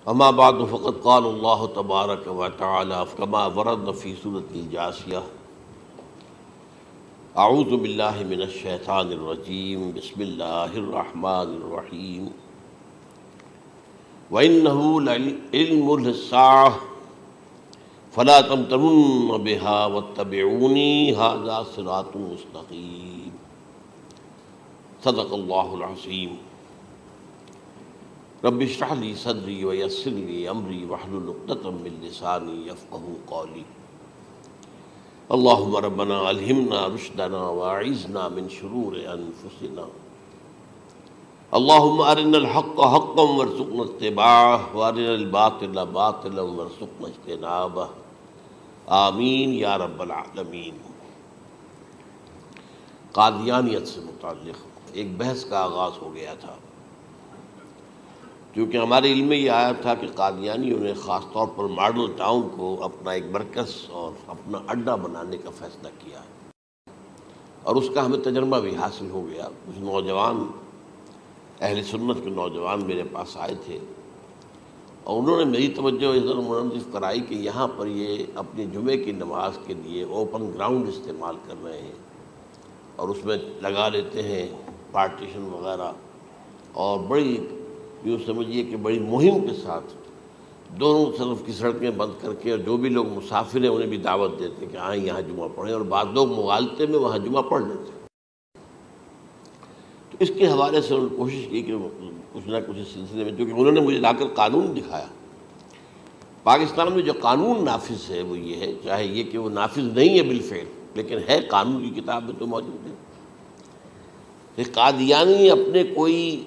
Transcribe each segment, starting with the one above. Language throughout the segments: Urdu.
اما بعد فقد قال اللہ تبارک و تعالی كما ورد فی سورۃ الجاثیہ اعوذ باللہ من الشیطان الرجیم بسم اللہ الرحمن الرحیم وَإِنَّهُ لَعِلْمٌ لِلسَّاعَةِ فَلَا تَمْتَرُنَّ بِهَا وَاتَّبِعُونِي هَذَا صِرَاطٌ مُسْتَقِيمٌ صدق اللہ العظیم رب اشرح لي صدری ویسر لي امری واحلل عقدۃ من لسانی یفقہوا قولی اللہم ربنا الہمنا رشدنا واعذنا من شرور انفسنا اللہم ارنا الحق حقا وارزقنا اتباعہ وارنا الباطل باطلا وارزقنا اجتنابہ آمین یا رب العالمین۔ قادیانیت سے متعلق ایک بحث کا آغاز ہو گیا تھا، کیونکہ ہمارے علم میں یہ آیا تھا کہ قادیانیوں نے خاص طور پر ماڈل ٹاؤن کو اپنا ایک مرکز اور اپنا اڈہ بنانے کا فیصلہ کیا اور اس کا ہمیں تجربہ بھی حاصل ہو گیا۔ کچھ نوجوان اہل سنت کے نوجوان میرے پاس آئے تھے اور انہوں نے میری توجہ ادھر منصرف کرائی کہ یہاں پر یہ اپنی جمعے کی نماز کے لیے اوپن گراؤنڈ استعمال کر رہے ہیں اور اس میں لگا لیتے ہیں پارٹیشن وغیرہ، اور بڑی یوں سمجھیے کہ بڑی مہم کے ساتھ دونوں طرف کی سڑکیں بند کر کے، اور جو بھی لوگ مسافر ہیں انہیں بھی دعوت دیتے ہیں کہ آئیں یہاں جمعہ پڑھیں، اور بعض لوگ مغالطے میں وہاں جمعہ پڑھ لیتے ہیں۔ تو اس کے حوالے سے انہوں نے کوشش کی کہ کچھ نہ کچھ اس سلسلے میں، کیونکہ انہوں نے مجھے لا کر قانون دکھایا۔ پاکستان میں جو قانون نافذ ہے وہ یہ ہے، چاہے یہ کہ وہ نافذ نہیں ہے بالفعل لیکن ہے، قانون کی کتاب میں تو موجود ہے کہ قادیانی اپنے کوئی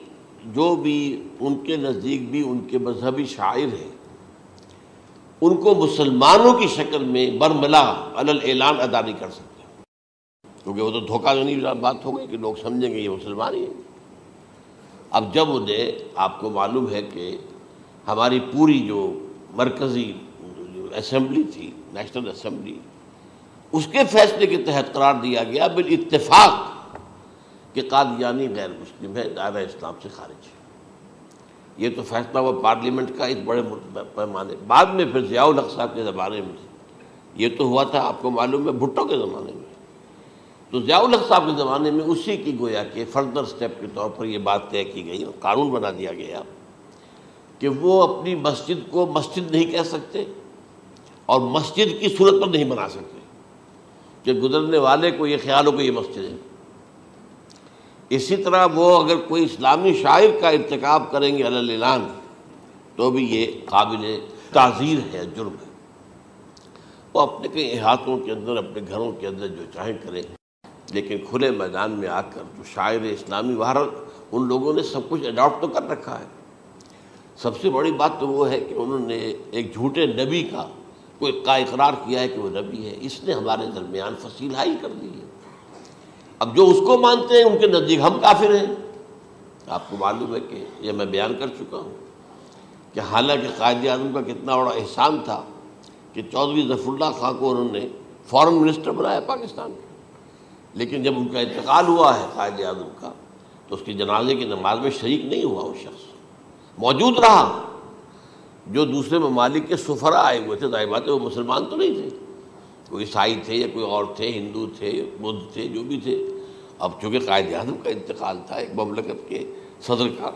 جو بھی ان کے نزدیک بھی ان کے مذہبی شاعر ہیں ان کو مسلمانوں کی شکل میں برملا علی الاعلان ادا نہیں کر سکتے، کیونکہ وہ تو دھوکہ دونی بات ہو گئی کہ لوگ سمجھیں گے یہ مسلمان ہی ہیں۔ اب جب انہیں، آپ کو معلوم ہے کہ ہماری پوری جو مرکزی جو اسمبلی تھی، نیشنل اسمبلی، اس کے فیصلے کے تحت قرار دیا گیا بالاتفاق کہ قادیانی غیر مسلم ہے، دائرہ اسلام سے خارج ہے۔ یہ تو فیصلہ ہوا پارلیمنٹ کا اس بڑے پیمانے، بعد میں پھر ضیاء الحق صاحب کے زمانے میں یہ تو ہوا تھا، آپ کو معلوم ہے بھٹو کے زمانے میں، تو ضیاء الحق صاحب کے زمانے میں اسی کی گویا کہ فردر سٹیپ کے طور پر یہ بات طے کی گئی اور قانون بنا دیا گیا کہ وہ اپنی مسجد کو مسجد نہیں کہہ سکتے اور مسجد کی صورت پر نہیں بنا سکتے کہ گزرنے والے کو یہ خیال ہو کہ یہ مسجد ہے۔ اسی طرح وہ اگر کوئی اسلامی شاعر کا ارتکاب کریں گے علی الاعلان تو بھی یہ قابل تعزیر ہے، جرم ہے۔ وہ اپنے کئی احاطوں کے اندر، اپنے گھروں کے اندر جو چاہیں کریں، لیکن کھلے میدان میں آ کر جو شاعر اسلامی باہر ان لوگوں نے سب کچھ اڈاپٹ تو کر رکھا ہے۔ سب سے بڑی بات تو وہ ہے کہ انہوں نے ایک جھوٹے نبی کا اقرار کیا ہے کہ وہ نبی ہے، اس نے ہمارے درمیان فصیل حائی کر دی ہے۔ اب جو اس کو مانتے ہیں ان کے نزدیک ہم کافر ہیں۔ آپ کو معلوم ہے کہ یہ میں بیان کر چکا ہوں کہ حالانکہ قائد اعظم کا کتنا بڑا احسان تھا کہ چودھری ظفر اللہ خان کو انہوں نے فارن منسٹر بنایا پاکستان کا، لیکن جب ان کا انتقال ہوا ہے قائد اعظم کا تو اس کی جنازے کی نماز میں شریک نہیں ہوا، وہ شخص موجود رہا۔ جو دوسرے ممالک کے سفراء آئے ہوئے تھے، ظاہر بات ہے وہ مسلمان تو نہیں تھے، کوئی عیسائی تھے یا کوئی اور تھے، ہندو تھے، بدھ تھے، جو بھی تھے۔ اب چونکہ قائد اعظم کا انتقال تھا ایک مملکت کے صدر کا،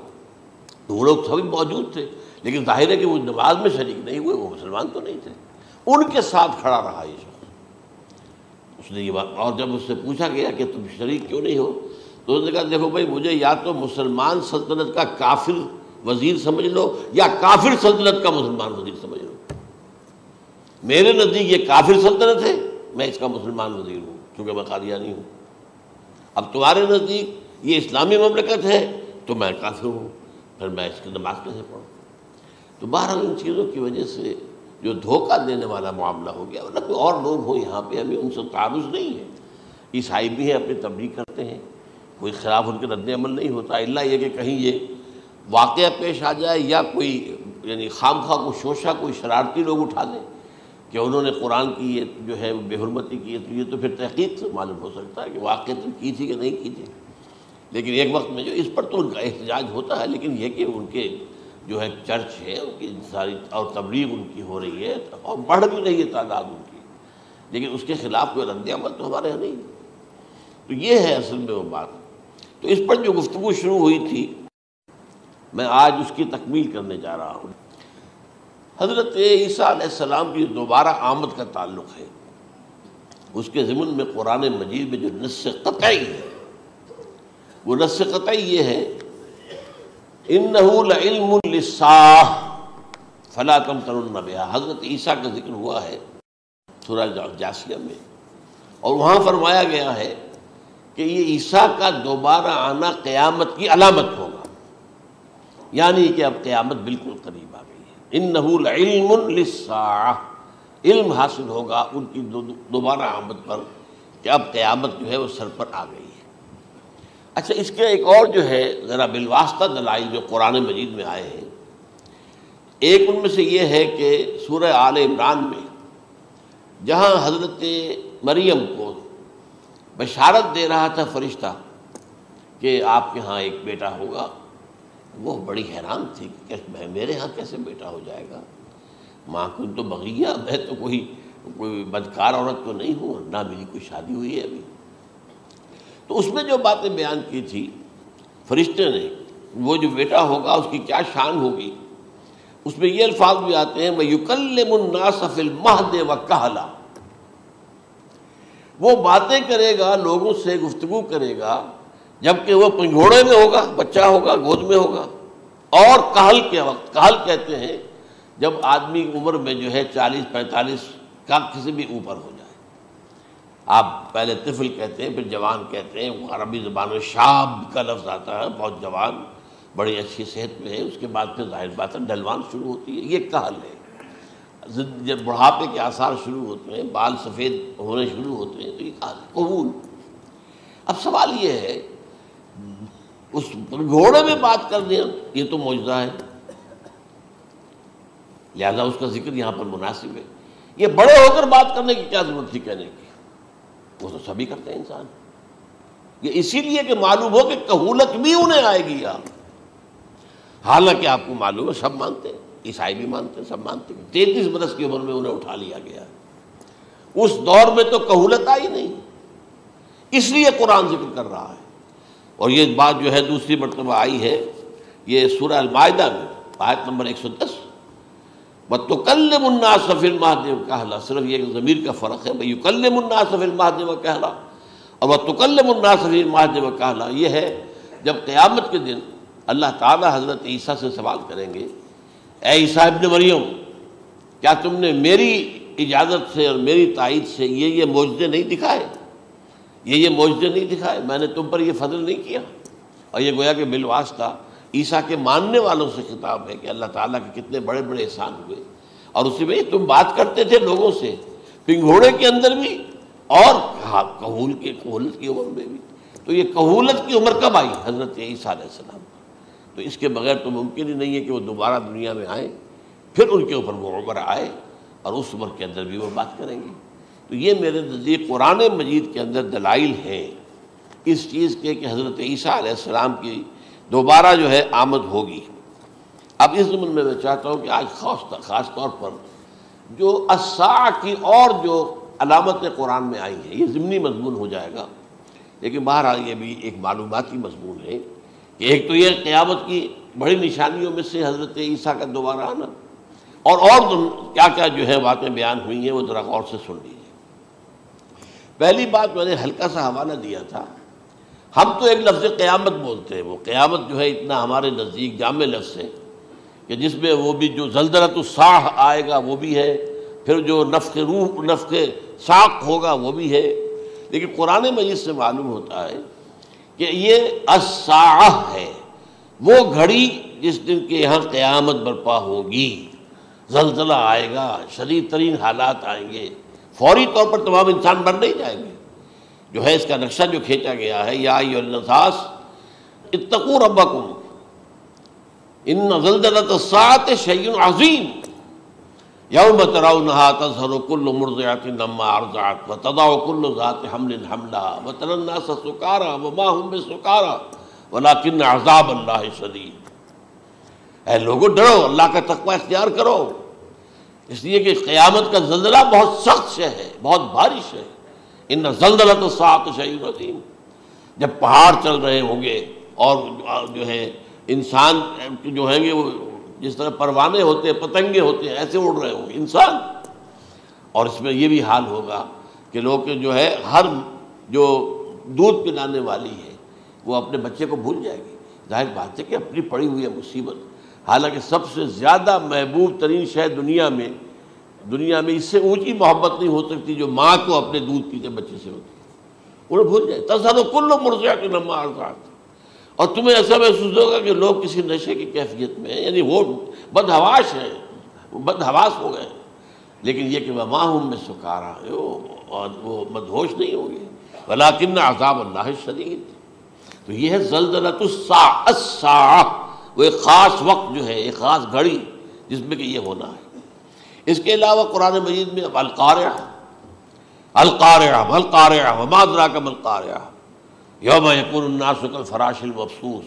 تو وہ لوگ سبھی موجود تھے، لیکن ظاہر ہے کہ وہ نماز میں شریک نہیں ہوئے، وہ مسلمان تو نہیں تھے۔ ان کے ساتھ کھڑا رہا یہ شخص، اس نے یہ بات، اور جب اس سے پوچھا گیا کہ تم شریک کیوں نہیں ہو تو اس نے کہا دیکھو بھائی، مجھے یا تو مسلمان سلطنت کا کافر وزیر سمجھ لو یا کافر سلطنت کا مسلمان وزیر سمجھ لو۔ میرے نزدیک یہ کافر سلطنت ہے، میں اس کا مسلمان وزیر ہوں کیونکہ میں قادیانی ہوں۔ اب تمہارے نزدیک یہ اسلامی مملکت ہے تو میں کافر ہوں، پھر میں اس کی نماز کیسے پڑھوں؟ تو بہرحال ان چیزوں کی وجہ سے جو دھوکہ دینے والا معاملہ ہو گیا، ورنہ کوئی اور لوگ ہوں یہاں پہ، ہمیں ان سے تعارض نہیں ہے۔ عیسائی بھی ہیں، اپنی تبلیغ کرتے ہیں، کوئی خلاف ان کے رد عمل نہیں ہوتا، الا یہ کہ کہیں یہ واقعہ پیش آ جائے یا کوئی یعنی خام خواہ کو شوشہ کوئی شرارتی لوگ اٹھا لیں کہ انہوں نے قرآن کی یہ جو ہے بے حرمتی کی ہے، تو یہ تو پھر تحقیق سے معلوم ہو سکتا ہے کہ واقعتاً کی تھی کہ نہیں کی تھی۔ لیکن ایک وقت میں جو اس پر تو ان کا احتجاج ہوتا ہے، لیکن یہ کہ ان کے جو ہے چرچ ہے ان کی ساری اور تبلیغ ان کی ہو رہی ہے اور بڑھ بھی رہی ہے تعداد ان کی، لیکن اس کے خلاف کوئی رد عمل تو ہمارے یہاں نہیں۔ تو یہ ہے اصل میں وہ بات۔ تو اس پر جو گفتگو شروع ہوئی تھی میں آج اس کی تکمیل کرنے جا رہا ہوں۔ حضرت عیسیٰ علیہ السلام کی دوبارہ آمد کا تعلق ہے، اس کے ضمن میں قرآن مجید میں جو نص قطعی ہے وہ نص قطعی یہ ہے اِنَّهُ لَعِلْمٌ لِلسَّاعَةِ فَلَا تَمْتَرُنَّ بِهَا۔ حضرت عیسیٰ کا ذکر ہوا ہے سورہ جاثیہ میں، اور وہاں فرمایا گیا ہے کہ یہ عیسیٰ کا دوبارہ آنا قیامت کی علامت ہوگا، یعنی کہ اب قیامت بالکل قریب آ گئی ہے۔ اِنَّهُ لَعِلْمٌ لِلسَّاعَةِ، علم حاصل ہوگا ان کی دوبارہ آمد پر کہ اب قیامت جو ہے وہ سر پر آ گئی ہے۔ اچھا، اس کے ایک اور جو ہے ذرا بالواسطہ دلائل جو قرآن مجید میں آئے ہیں، ایک ان میں سے یہ ہے کہ سورہ آل عمران میں جہاں حضرت مریم کو بشارت دے رہا تھا فرشتہ کہ آپ کے ہاں ایک بیٹا ہوگا، وہ بڑی حیران تھی کہ میرے ہاں کیسے بیٹا ہو جائے گا، ماں کن تو بغیہ، میں تو کوئی بدکار عورت تو نہیں ہوں، نہ میری کوئی شادی ہوئی ہے ابھی۔ تو اس میں جو باتیں بیان کی تھی فرشتے نے، وہ جو بیٹا ہوگا اس کی کیا شان ہوگی، اس میں یہ الفاظ بھی آتے ہیں وَيُكَلِّمُ النَّاسَ فِي الْمَهْدِ وَكَهْلًا، وہ باتیں کرے گا، لوگوں سے گفتگو کرے گا جبکہ وہ پنگھوڑے میں ہوگا، بچہ ہوگا، گود میں ہوگا، اور کہل کے وقت، کہل کہتے ہیں جب آدمی عمر میں جو ہے 40-45 کا کسی بھی اوپر ہو جائے، آپ پہلے طفل کہتے ہیں پھر جوان کہتے ہیں، وہ عربی زبان میں شاب کا لفظ آتا ہے، بہت جوان، بڑی اچھی صحت میں ہے، اس کے بعد پھر ظاہر بات ہے ڈھلوان شروع ہوتی ہے، یہ کہل ہے۔ جب بڑھاپے کے آثار شروع ہوتے ہیں، بال سفید ہونے شروع ہوتے ہیں، تو یہ کہل، قبول۔ اب سوال یہ ہے اس گھوڑے میں بات کر دیں، یہ تو معجزہ ہے، لہذا اس کا ذکر یہاں پر مناسب ہے۔ یہ بڑے ہو کر بات کرنے کی کیا ضرورت تھی کہنے کی، وہ تو سبھی کرتے ہیں انسان، یہ اسی لیے کہ معلوم ہو کہ کہولت بھی انہیں آئے گی یار، حالانکہ آپ کو معلوم ہے سب مانتے ہیں، عیسائی بھی مانتے ہیں، سب مانتے ہیں، 33 برس کی عمر میں انہیں اٹھا لیا گیا، اس دور میں تو کہولت آئی نہیں، اس لیے قرآن ذکر کر رہا ہے۔ اور یہ بات جو ہے دوسری مرتبہ آئی ہے یہ سورہ المائدہ میں آیت نمبر 110 وَتُكَلِّمُ النَّاسَ فِي الْمَهْدِ وَكَهْلًا، صرف یہ ضمیر کا فرق ہے، وَيُكَلِّمُ النَّاسَ فِي الْمَهْدِ وَكَهْلًا، اور وَتُكَلِّمُ النَّاسَ فِي الْمَهْدِ وَكَهْلًا یہ ہے جب قیامت کے دن اللہ تعالیٰ حضرت عیسیٰ سے سوال کریں گے، اے عیسیٰ ابن مریم، کیا تم نے میری اجازت سے اور میری تائید سے یہ معجزے نہیں دکھائے، یہ معجزے نہیں دکھائے، میں نے تم پر یہ فضل نہیں کیا؟ اور یہ گویا کہ بالواسطہ عیسیٰ کے ماننے والوں سے خطاب ہے کہ اللہ تعالیٰ کے کتنے بڑے بڑے احسان ہوئے، اور اسی میں تم بات کرتے تھے لوگوں سے پنگھوڑے کے اندر بھی اور کہولت کی عمر میں بھی۔ تو یہ کہولت کی عمر کب آئی؟ حضرت عیسیٰ علیہ السلام۔ تو اس کے بغیر تو ممکن ہی نہیں ہے کہ وہ دوبارہ دنیا میں آئیں، پھر ان کے اوپر وہ عمر آئے اور اس عمر کے اندر بھی وہ بات کریں گے۔ تو یہ میرے نزدیک قرآن مجید کے اندر دلائل ہیں اس چیز کے کہ حضرت عیسیٰ علیہ السلام کی دوبارہ جو ہے آمد ہوگی۔ اب اس ضمن میں چاہتا ہوں کہ آج خاص طور پر جو الساعہ کی اور جو علامتیں قرآن میں آئی ہیں، یہ ضمنی مضمون ہو جائے گا، لیکن بہرحال یہ بھی ایک معلوماتی مضمون ہے کہ ایک تو یہ قیامت کی بڑی نشانیوں میں سے حضرت عیسیٰ کا دوبارہ آنا، اور کیا کیا جو ہے باتیں بیان ہوئی ہیں وہ ذرا غور سے سن لیجیے۔ پہلی بات میں نے ہلکا سا حوالہ دیا تھا، ہم تو ایک لفظ قیامت بولتے ہیں، وہ قیامت جو ہے اتنا ہمارے نزدیک جامع لفظ ہے کہ جس میں وہ بھی جو زلزلۃ الساعہ آئے گا وہ بھی ہے، پھر جو نفخ روح نفخ ساق ہوگا وہ بھی ہے، لیکن قرآن مجید سے معلوم ہوتا ہے کہ یہ الساعہ ہے، وہ گھڑی جس دن کے یہاں قیامت برپا ہوگی، زلزلہ آئے گا، شدید ترین حالات آئیں گے، فوری طور پر تمام انسان مر نہیں جائیں گے۔ جو ہے اس کا نقشہ جو کھینچا گیا ہے، یا ایھا الناس اتقوا ربکم ان زلزلۃ الساعۃ شیء عظیم یوم ترونها تذہل کل مرضعۃ عما ارضعت وتضع کل ذات حمل حملها وتری الناس سکارى وما هم بسکارى ولکن عذاب اللہ شدید۔ اے لوگو ڈرو، اللہ کا تقوی اختیار کرو، اس لیے کہ قیامت کا زلزلہ بہت سخت شے ہے، بہت بھاری شے ہے۔ ان زلزلۃ الساعۃ شیء عظیم، جب پہاڑ چل رہے ہوں گے اور جو ہے انسان جو ہیں گے وہ جس طرح پروانے ہوتے ہیں، پتنگے ہوتے ہیں، ایسے اڑ رہے ہوں گے انسان، اور اس میں یہ بھی حال ہوگا کہ لوگ جو ہے ہر جو دودھ پلانے والی ہے وہ اپنے بچے کو بھول جائے گی۔ ظاہر بات ہے کہ اپنی پڑی ہوئی ہے مصیبت، حالانکہ سب سے زیادہ محبوب ترین شے دنیا میں اس سے اونچی محبت نہیں ہو سکتی جو ماں کو اپنے دودھ پیتے بچے سے ہوتی ہے، انہیں بھول جائے۔ تذہب کل مرضعۃ عما ارضعت، اور تمہیں ایسا محسوس ہوگا کہ لوگ کسی نشے کی کیفیت میں ہیں، یعنی وہ بدحواش ہیں، وہ بدحواس ہو گئے، لیکن یہ کہ وما هم بسکارى، اور وہ مدہوش نہیں ہوں گے، ولکن عذاب اللہ شدید۔ تو یہ ہے زلزلۃ الساعہ، وہ ایک خاص وقت جو ہے، ایک خاص گھڑی جس میں کہ یہ ہونا ہے۔ اس کے علاوہ قرآن مجید میں القارعہ، القارعہ والقارعہ وما ادراک ما القارعہ، یوم یکون الناس کالفراش المبثوث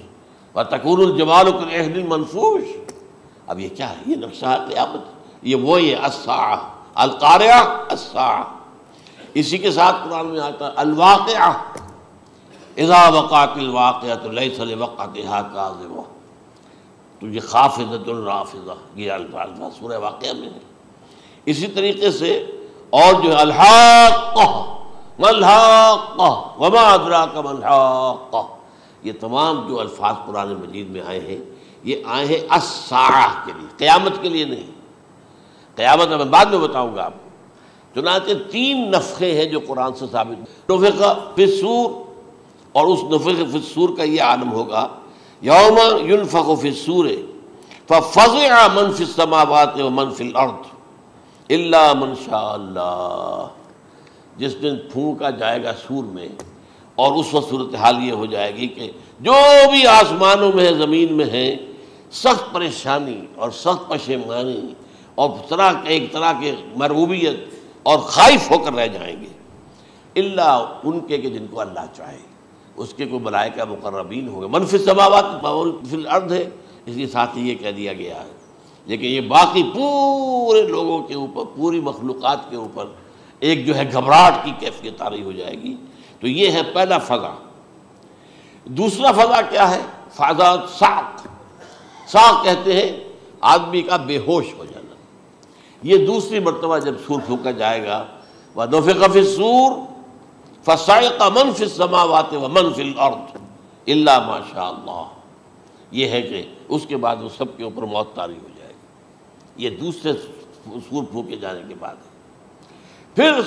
وتکون الجبال کالعہن المنفوش۔ اب یہ کیا ہے؟ یہ نقشہ قیامت، یہ وہی ہے الساعہ، القارعہ الساعہ۔ اسی کے ساتھ قرآن میں آتا ہے الواقعہ، اذا وقعت الواقعۃ لیس لوقعتها کاذبہ، تو یہ خافضۃ رافضہ، یہ الفاظ سورہ واقعہ میں ہے۔ اسی طریقے سے اور جو ہے الحاقہ، ما الحاقہ وما ادراک ما الحاقہ، یہ تمام جو الفاظ قرآن مجید میں آئے ہیں یہ آئے ہیں الساعہ کے لیے، قیامت کے لیے نہیں۔ قیامت میں بعد میں بتاؤں گا آپ کو۔ چنانچہ 3 نفخے ہیں جو قرآن سے ثابت ہیں۔ نفخ فی الصور، اور اس نفخ فی الصور کا یہ عالم ہوگا یوم ینفخ فی الصور ففزع من فی السماوات ومن فی الارض الا من شاء اللہ، جس دن پھونکا جائے گا سور میں، اور اس وقت صورتحال یہ ہو جائے گی کہ جو بھی آسمانوں میں ہے، زمین میں ہے، سخت پریشانی اور سخت پشیمانی اور ایک طرح کی مرعوبیت اور خائف ہو کر رہ جائیں گے، اللہ ان کے کہ جن کو اللہ چاہے۔ اس کے کوئی ملائکہ مقربین ہوں گے، من فی السماوات فی الارض ہے، اس کے ساتھ ہی یہ کہہ دیا گیا ہے، لیکن یہ باقی پورے لوگوں کے اوپر، پوری مخلوقات کے اوپر ایک جو ہے گھبراہٹ کی کیفیت طاری ہو جائے گی۔ تو یہ ہے پہلا فضا۔ دوسرا فضا کیا ہے؟ فضا صعق، صعق کہتے ہیں آدمی کا بے ہوش ہو جانا۔ یہ دوسری مرتبہ جب سور پھونکا جائے گا، وَنُفِخَ فِي الصُّورِ فَصَعِقَ مَن فِي السَّمَاوَاتِ وَمَن فِي الْأَرْضِ إِلَّا مَا شَاءَ اللَّهُ، یہ ہے کہ اس کے بعد وہ سب کے اوپر موت طاری ہو جائے گی۔ یہ دوسرے سور پھونکے جانے کے بعد ہے۔ پھر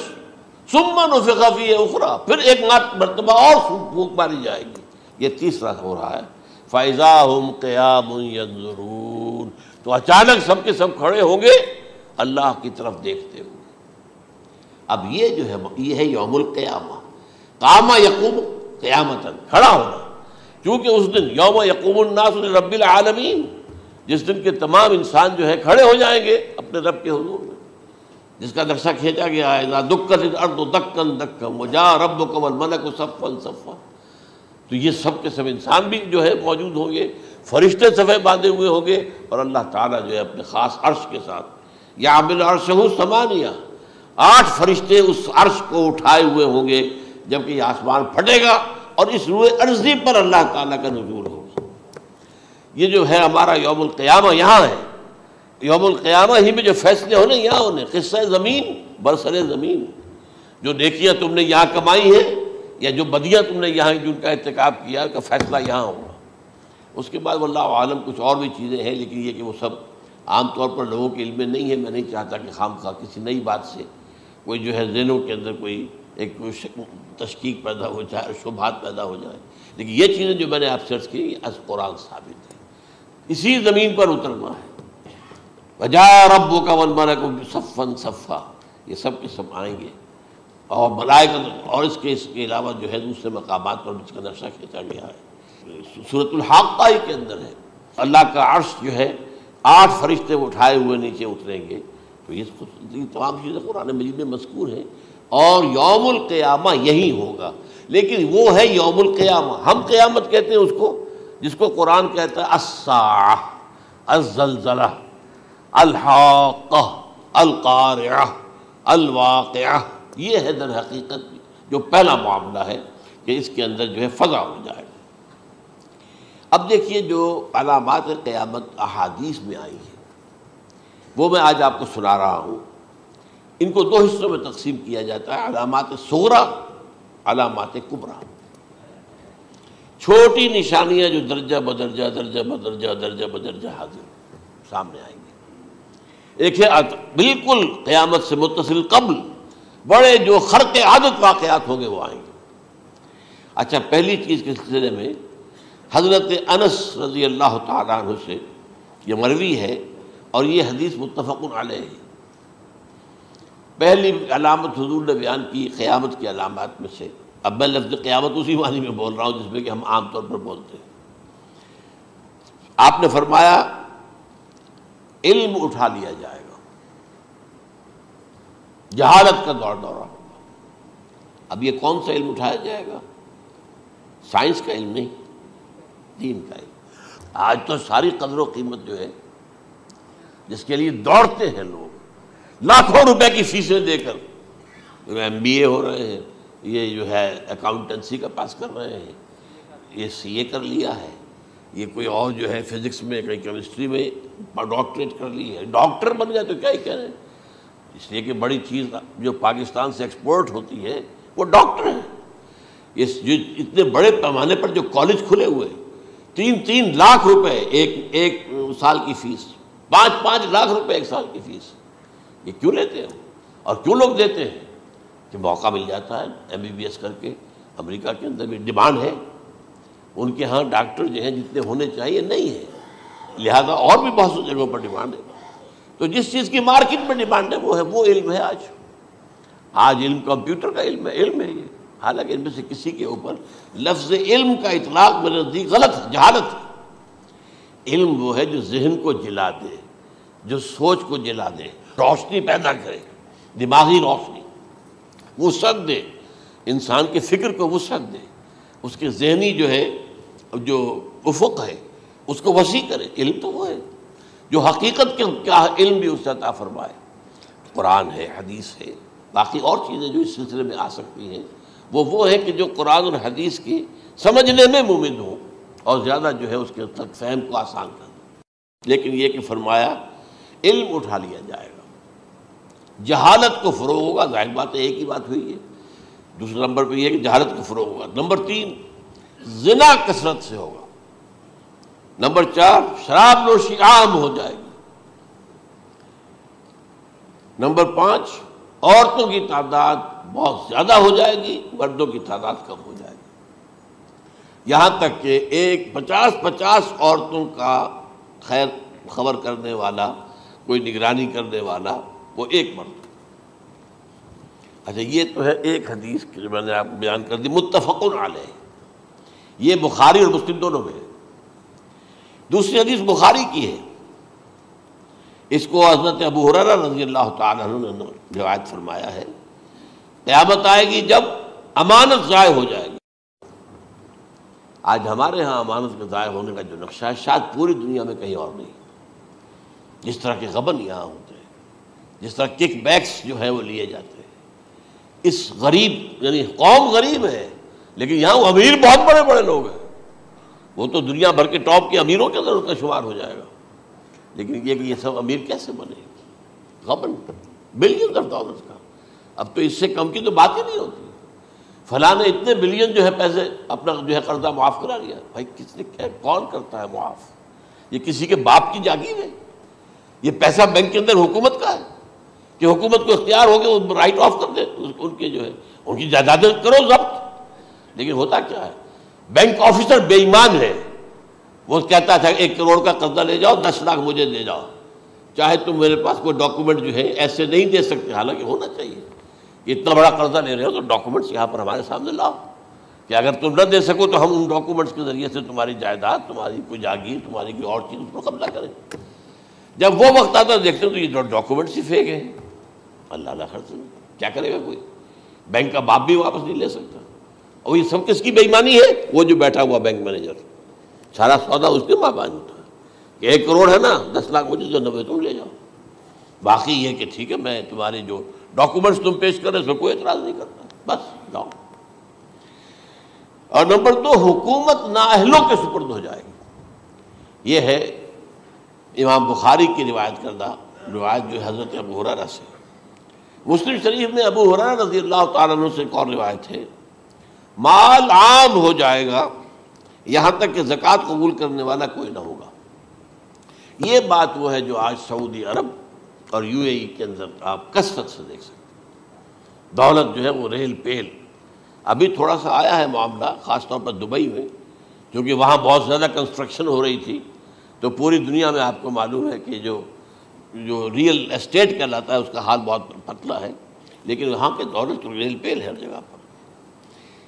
ثُمَّ نُفِخَ فِيهِ أُخْرَى، پھر ایک مرتبہ اور پھونک ماری جائے گی، یہ تیسرا ہو رہا ہے۔ فَإِذَا هُمْ قِيَامٌ يَنظُرُونَ، تو اچانک سب کے سب کھڑے ہوں گے اللہ کی طرف دیکھتے ہوئے۔ اب یہ جو ہے یہ ہے یوم القیامہ، قام یقوم قیامتاً، کھڑا ہونا، کیونکہ اس دن یوم یقوم الناس لرب العالمین، جس دن کے تمام انسان جو ہے کھڑے ہو جائیں گے اپنے رب کے حضور میں، جس کا نقشہ کھینچا گیا ہے اذا دکت الارض دکا دکا وجاء ربک والملک صفا صفا۔ تو یہ سب کے سب انسان بھی جو ہے موجود ہوں گے، فرشتے صفے باندھے ہوئے ہوں گے، اور اللہ تعالیٰ جو ہے اپنے خاص عرش کے ساتھ یحمل عرشہ ثمانیہ، 8 فرشتے اس عرش کو اٹھائے ہوئے ہوں گے، جبکہ یہ آسمان پھٹے گا اور اس روئے ارضی پر اللہ تعالیٰ کا نزول ہوگا۔ یہ جو ہے ہمارا یوم القیامہ یہاں ہے، یوم القیامہ ہی میں جو فیصلے ہونے یہاں ہونے، قصہ زمین برسر زمین، جو نیکیاں تم نے یہاں کمائی ہیں یا جو بدیاں تم نے یہاں جن کا ارتکاب کیا کا فیصلہ یہاں ہوگا۔ اس کے بعد واللہ عالم کچھ اور بھی چیزیں ہیں، لیکن یہ کہ وہ سب عام طور پر لوگوں کے علم میں نہیں ہے۔ میں نہیں چاہتا کہ خام خواہ کسی نئی بات سے کوئی جو ہے ذہنوں کے اندر کوئی ایک تشکیک پیدا ہو جائے، شبہات پیدا ہو جائے، لیکن یہ چیزیں جو میں نے آپ سے عرض کی از قرآن ثابت ہے، اسی زمین پر اترنا ہے۔ وَجَاءَ رَبُّكَ وَالْمَلَكُ صَفًّا صَفًّا، یہ سب کے سب آئیں گے، اور ملائکہ، اور اس کے علاوہ جو ہے دوسرے مقامات پر جس کا نقشہ کھینچا گیا ہے سورۃ الحاقہ کے اندر ہے۔ اللہ کا عرش جو ہے 8 فرشتے اٹھائے ہوئے نیچے اتریں گے۔ تو یہ تمام چیزیں قرآن مجید میں مذکور ہیں، اور یوم القیامہ یہی ہوگا، لیکن وہ ہے یوم القیامہ۔ ہم قیامت کہتے ہیں اس کو جس کو قرآن کہتا ہے الساعہ، الزلزلہ، الحاقہ، القارعہ، الواقعہ، یہ ہے در حقیقت جو پہلا معاملہ ہے کہ اس کے اندر جو ہے فضا ہو جائے۔ اب دیکھیے جو علامات قیامت احادیث میں آئی ہیں وہ میں آج آپ کو سنا رہا ہوں۔ ان کو دو حصوں میں تقسیم کیا جاتا ہے، علامات صغریٰ، علامات کبریٰ۔ چھوٹی نشانیاں جو درجہ بدرجہ درجہ بدرجہ درجہ بدرجہ حاضر سامنے آئیں گے۔ ایک ہے بالکل قیامت سے متصل قبل بڑے جو خرق عادت واقعات ہوں گے وہ آئیں گے۔ اچھا، پہلی چیز کے سلسلے میں حضرت انس رضی اللہ تعالیٰ عنہ سے یہ مروی ہے اور یہ حدیث متفق علیہ ہے۔ پہلی علامت حضور نے بیان کی قیامت کی علامات میں سے، اب میں لفظ قیامت اسی معنی میں بول رہا ہوں جس میں کہ ہم عام طور پر بولتے ہیں۔ آپ نے فرمایا علم اٹھا لیا جائے گا، جہالت کا دور دورہ ہوگا۔ اب یہ کون سا علم اٹھایا جائے گا؟ سائنس کا علم نہیں، دین کا علم۔ آج تو ساری قدر و قیمت جو ہے جس کے لیے دوڑتے ہیں لوگ لاکھوں روپے کی فیسیں دے کر، ایم بی اے ہو رہے ہیں، یہ جو ہے اکاؤنٹنسی کا پاس کر رہے ہیں، یہ سی اے کر لیا ہے، یہ کوئی اور جو ہے فزکس میں کوئی کیمسٹری میں ڈاکٹریٹ کر لی ہے، ڈاکٹر بن گئے تو کیا ہی کہہ رہے ہیں۔ اس لیے کہ بڑی چیز جو پاکستان سے ایکسپورٹ ہوتی ہے وہ ڈاکٹر ہیں۔ جو اتنے بڑے پیمانے پر جو کالج کھلے ہوئے، 3 لاکھ روپے ایک سال کی فیس، 5 لاکھ روپے ایک سال کی فیس، یہ کیوں لیتے ہیں اور کیوں لوگ دیتے ہیں؟ کہ موقع مل جاتا ہے ایم بی بی ایس کر کے۔ امریکہ کے اندر بھی ڈیمانڈ ہے، ان کے ہاں ڈاکٹر جو ہیں جتنے ہونے چاہیے نہیں ہے، لہذا اور بھی بہت سی جگہوں پر ڈیمانڈ ہے۔ تو جس چیز کی مارکیٹ میں ڈیمانڈ ہے وہ علم ہے۔ آج علم کمپیوٹر کا علم ہے یہ، حالانکہ ان میں سے کسی کے اوپر لفظ علم کا اطلاق میرے نزدیک غلط ہے، جہالت ہے۔ علم وہ ہے جو ذہن کو جلا دے، جو سوچ کو جلا دے، روشنی پیدا کرے، دماغی روشنی، وسعت دے، انسان کے فکر کو وسعت دے، اس کے ذہنی جو ہے جو افق ہے اس کو وسیع کرے۔ علم تو وہ ہے جو حقیقت کے کیا علم بھی اس سے عطا فرمائے۔ قرآن ہے، حدیث ہے، باقی اور چیزیں جو اس سلسلے میں آ سکتی ہیں وہ ہے کہ جو قرآن اور حدیث کی سمجھنے میں مومن ہوں اور زیادہ جو ہے اس کے تک فہم کو آسان کر دیں۔ لیکن یہ کہ فرمایا علم اٹھا لیا جائے گا، جہالت کو فروغ ہوگا، ظاہر بات ہے ایک ہی بات ہوئی ہے۔ دوسرے نمبر پہ یہ کہ جہالت کو فروغ ہوگا۔ نمبر 3 زنا کثرت سے ہوگا۔ نمبر 4 شراب نوشی عام ہو جائے گی۔ نمبر 5 عورتوں کی تعداد بہت زیادہ ہو جائے گی، مردوں کی تعداد کم ہو جائے گی، یہاں تک کہ 50 عورتوں کا خیر خبر کرنے والا، کوئی نگرانی کرنے والا، وہ ایک مرد۔ اچھا، یہ تو ہے ایک حدیث جو میں نے آپ کو بیان کر دی، متفق علیہ، یہ بخاری اور مسلم دونوں میں ہے۔ دوسری حدیث بخاری کی ہے، اس کو حضرت ابو ہریرہ رضی اللہ تعالیٰ عنہ نے روایت فرمایا ہے، قیامت آئے گی جب امانت ضائع ہو جائے گی۔ آج ہمارے ہاں امانت کے ضائع ہونے کا جو نقشہ ہے شاید پوری دنیا میں کہیں اور نہیں۔ جس طرح کے غبن یہاں ہوتے ہیں، جس طرح کک بیکس جو ہے وہ لیے جاتے ہیں، اس غریب یعنی قوم غریب ہے لیکن یہاں وہ امیر بہت بڑے بڑے لوگ ہیں، وہ تو دنیا بھر کے ٹاپ کے امیروں کے اندر ان کا شمار ہو جائے گا۔ لیکن یہ کہ یہ سب امیر کیسے بنے؟ غبن بلین آف ڈالرز کا، اب تو اس سے کم کی تو بات ہی نہیں ہوتی۔ فلاں نے اتنے بلین جو ہے پیسے اپنا جو ہے قرضہ معاف کرا لیا۔ بھائی کس نے کیا، کون کرتا ہے معاف؟ یہ کسی کے باپ کی جاگیر ہے؟ یہ پیسہ بینک کے اندر حکومت کا ہے کہ حکومت کو اختیار ہو کے وہ رائٹ آف کر دے ان کے جو ہے ان کی جائیدادیں کرو ضبط۔ لیکن ہوتا کیا ہے، بینک آفیسر بے ایمان ہے، وہ کہتا تھا 1 کروڑ کا قرضہ لے جاؤ، 10 لاکھ مجھے دے جاؤ، چاہے تم میرے پاس کوئی ڈاکومنٹ جو ہے ایسے نہیں دے سکتے، حالانکہ ہونا چاہیے۔ اتنا بڑا قرضہ لے رہے ہو تو ڈاکومنٹس یہاں پر ہمارے سامنے لاؤ کہ اگر تم نہ دے سکو تو ہم ان ڈاکومنٹس کے ذریعے سے تمہاری جائیداد، تمہاری کوئی جاگیر، تمہاری کوئی اور چیز اس کو قبضہ کریں۔ جب وہ وقت آتا ہے دیکھتے ہیں تو یہ ڈاکومنٹس ہی فیک ہیں۔ اللہ اللہ خرچ کیا کرے گا کوئی؟ بینک کا باپ بھی واپس نہیں لے سکتا۔ اور یہ سب کس کی بے ایمانی ہے؟ وہ جو بیٹھا ہوا بینک مینیجر، سارا سودا اس کے مابین ہوتا ہے، کہ 1 کروڑ ہے نا، 10 لاکھ مجھے جو 90 تم لے جاؤ، باقی یہ کہ ٹھیک ہے میں تمہارے جو ڈاکومنٹس تم پیش کر رہے اس میں کوئی اعتراض نہیں کرتا، بس جاؤ۔ اور نمبر 2، حکومت نااہلوں کے سپرد ہو جائے گی۔ یہ ہے امام بخاری کی روایت کردہ روایت جو حضرت ابو ہریرہ سے۔ مسلم شریف میں ابو ہریرہ رضی اللہ تعالیٰ عنہ سے ایک اور روایت ہے، مال عام ہو جائے گا یہاں تک کہ زکوٰۃ قبول کرنے والا کوئی نہ ہوگا۔ یہ بات وہ ہے جو آج سعودی عرب اور UAE کے اندر آپ کثرت سے دیکھ سکتے ہیں۔ دولت جو ہے وہ ریل پیل، ابھی تھوڑا سا آیا ہے معاملہ خاص طور پر دبئی میں، کیونکہ وہاں بہت زیادہ کنسٹرکشن ہو رہی تھی، تو پوری دنیا میں آپ کو معلوم ہے کہ جو ریئل اسٹیٹ کہلاتا ہے اس کا حال بہت پتلا ہے، لیکن وہاں کے دولت ریل پیل ہے ہر جگہ پر۔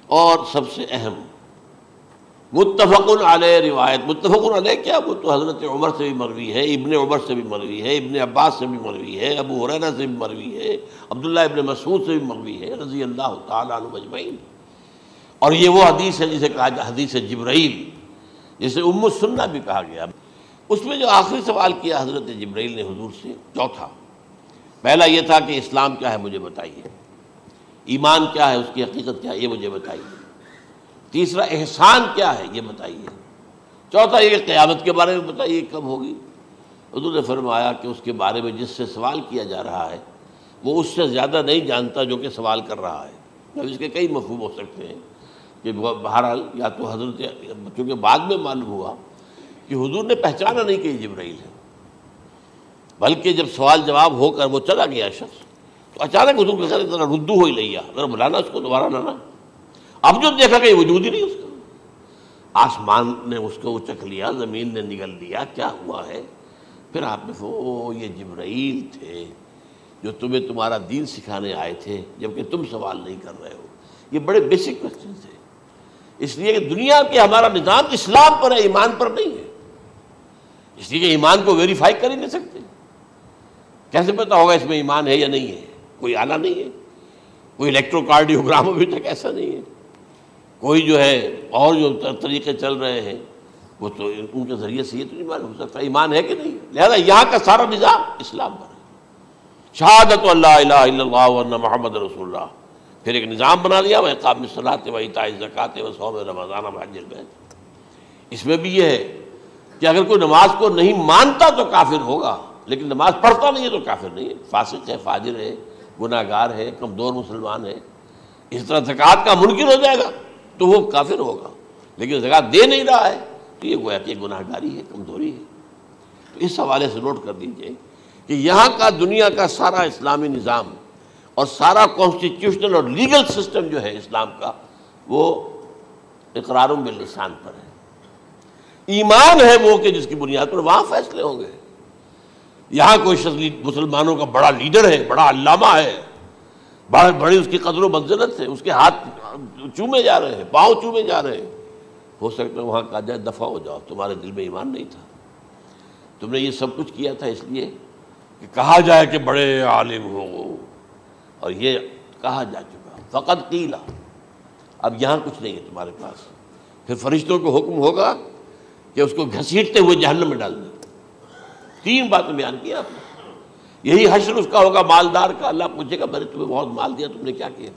اور سب سے اہم متفق علیہ روایت، متفق علیہ کیا، وہ تو حضرت عمر سے بھی مروی ہے، ابن عمر سے بھی مروی ہے، ابن عباس سے بھی مروی ہے، ابو ہریرہ سے بھی مروی ہے، عبداللہ ابن مسعود سے بھی مروی ہے رضی اللہ تعالیٰ عنہ اجمعین۔ اور یہ وہ حدیث ہے جسے کہا جائے حدیث جبرائیل، جسے ام السنہ بھی کہا گیا۔ اس میں جو آخری سوال کیا حضرت جبرائیل نے حضور سے، چوتھا، پہلا یہ تھا کہ اسلام کیا ہے مجھے بتائیے، ایمان کیا ہے، اس کی حقیقت کیا ہے یہ مجھے بتائیے، تیسرا احسان کیا ہے یہ بتائیے، چوتھا یہ کہ قیامت کے بارے میں بتائیے کب ہوگی۔ حضور نے فرمایا کہ اس کے بارے میں جس سے سوال کیا جا رہا ہے وہ اس سے زیادہ نہیں جانتا جو کہ سوال کر رہا ہے۔ اب اس کے کئی مفہوم ہو سکتے ہیں کہ بہرحال یا تو حضرت، چونکہ بعد میں معلوم ہوا کہ حضور نے پہچانا نہیں کہ یہ جبرائیل ہے، بلکہ جب سوال جواب ہو کر وہ چلا گیا شخص تو اچانک حضور کے ساتھ ذرا ردو ہو ہی لیا، ذرا بلانا اس کو دوبارہ لانا۔ اب جو دیکھا کہ یہ وجود ہی نہیں اس کا، آسمان نے اس کو اچک لیا، زمین نے نگل لیا، کیا ہوا ہے؟ پھر آپ نے یہ جبرائیل تھے جو تمہیں تمہارا دین سکھانے آئے تھے، جبکہ تم سوال نہیں کر رہے ہو۔ یہ بڑے بیسک کوسچن تھے، اس لیے کہ دنیا کے ہمارا نظام اسلام پر ہے، ایمان پر نہیں ہے، اس لیے کہ ایمان کو ویریفائی کر ہی نہیں سکتے۔ کیسے پتہ ہوگا اس میں ایمان ہے یا نہیں ہے؟ کوئی آلہ نہیں ہے، کوئی الیکٹروکارڈیوگرام ابھی تک ایسا نہیں ہے، کوئی جو ہے اور جو طریقے چل رہے ہیں وہ تو ان کے ذریعے سے یہ تو نہیں معلوم ہو سکتا ایمان ہے کہ نہیں۔ لہذا یہاں کا سارا نظام اسلام پر ہے، شہادت اللہ الہ الا اللہ وان محمد رسول اللہ، پھر ایک نظام بنا دیا، وإقام الصلاۃ وإیتاء الزکوٰۃ وصوم رمضان وحج البیت۔ اس میں بھی یہ ہے کہ اگر کوئی نماز کو نہیں مانتا تو کافر ہوگا، لیکن نماز پڑھتا نہیں ہے تو کافر نہیں ہے، فاسق ہے، فاجر ہے، گناہ گار ہے، کمزور مسلمان ہے۔ اس طرح زکوٰۃ کا منکر ہو جائے گا تو وہ کافر ہوگا، لیکن زکوٰۃ دے نہیں رہا ہے تو یہ گویا کہ گناہ گاری ہے، کمزوری ہے۔ تو اس حوالے سے نوٹ کر دیجئے کہ یہاں کا دنیا کا سارا اسلامی نظام اور سارا کانسٹیٹیوشنل اور لیگل سسٹم جو ہے اسلام کا، وہ اقرار باللسان پر ہے، ایمان ہے وہ کہ جس کی بنیاد پر وہاں فیصلے ہوں گے۔ یہاں کوئی شخص مسلمانوں کا بڑا لیڈر ہے، بڑا علامہ ہے، بڑی اس کی قدر و منزلت ہے، اس کے ہاتھ چومے جا رہے ہیں، پاؤں چومے جا رہے ہیں، ہو سکتا ہے وہاں کہا جائے دفع ہو جاؤ، تمہارے دل میں ایمان نہیں تھا، تم نے یہ سب کچھ کیا تھا اس لیے کہ کہا جائے کہ بڑے عالم ہو، اور یہ کہا جا چکا فقط قیلا، اب یہاں کچھ نہیں ہے تمہارے پاس۔ پھر فرشتوں کو حکم ہوگا کہ اس کو گھسیٹتے ہوئے جہنم میں ڈال دیں۔ 3 باتیں بیان کی آپ نے، یہی حشر اس کا ہوگا مالدار کا، اللہ پوچھے گا میں نے تمہیں بہت مال دیا، تم نے کیا کیا؟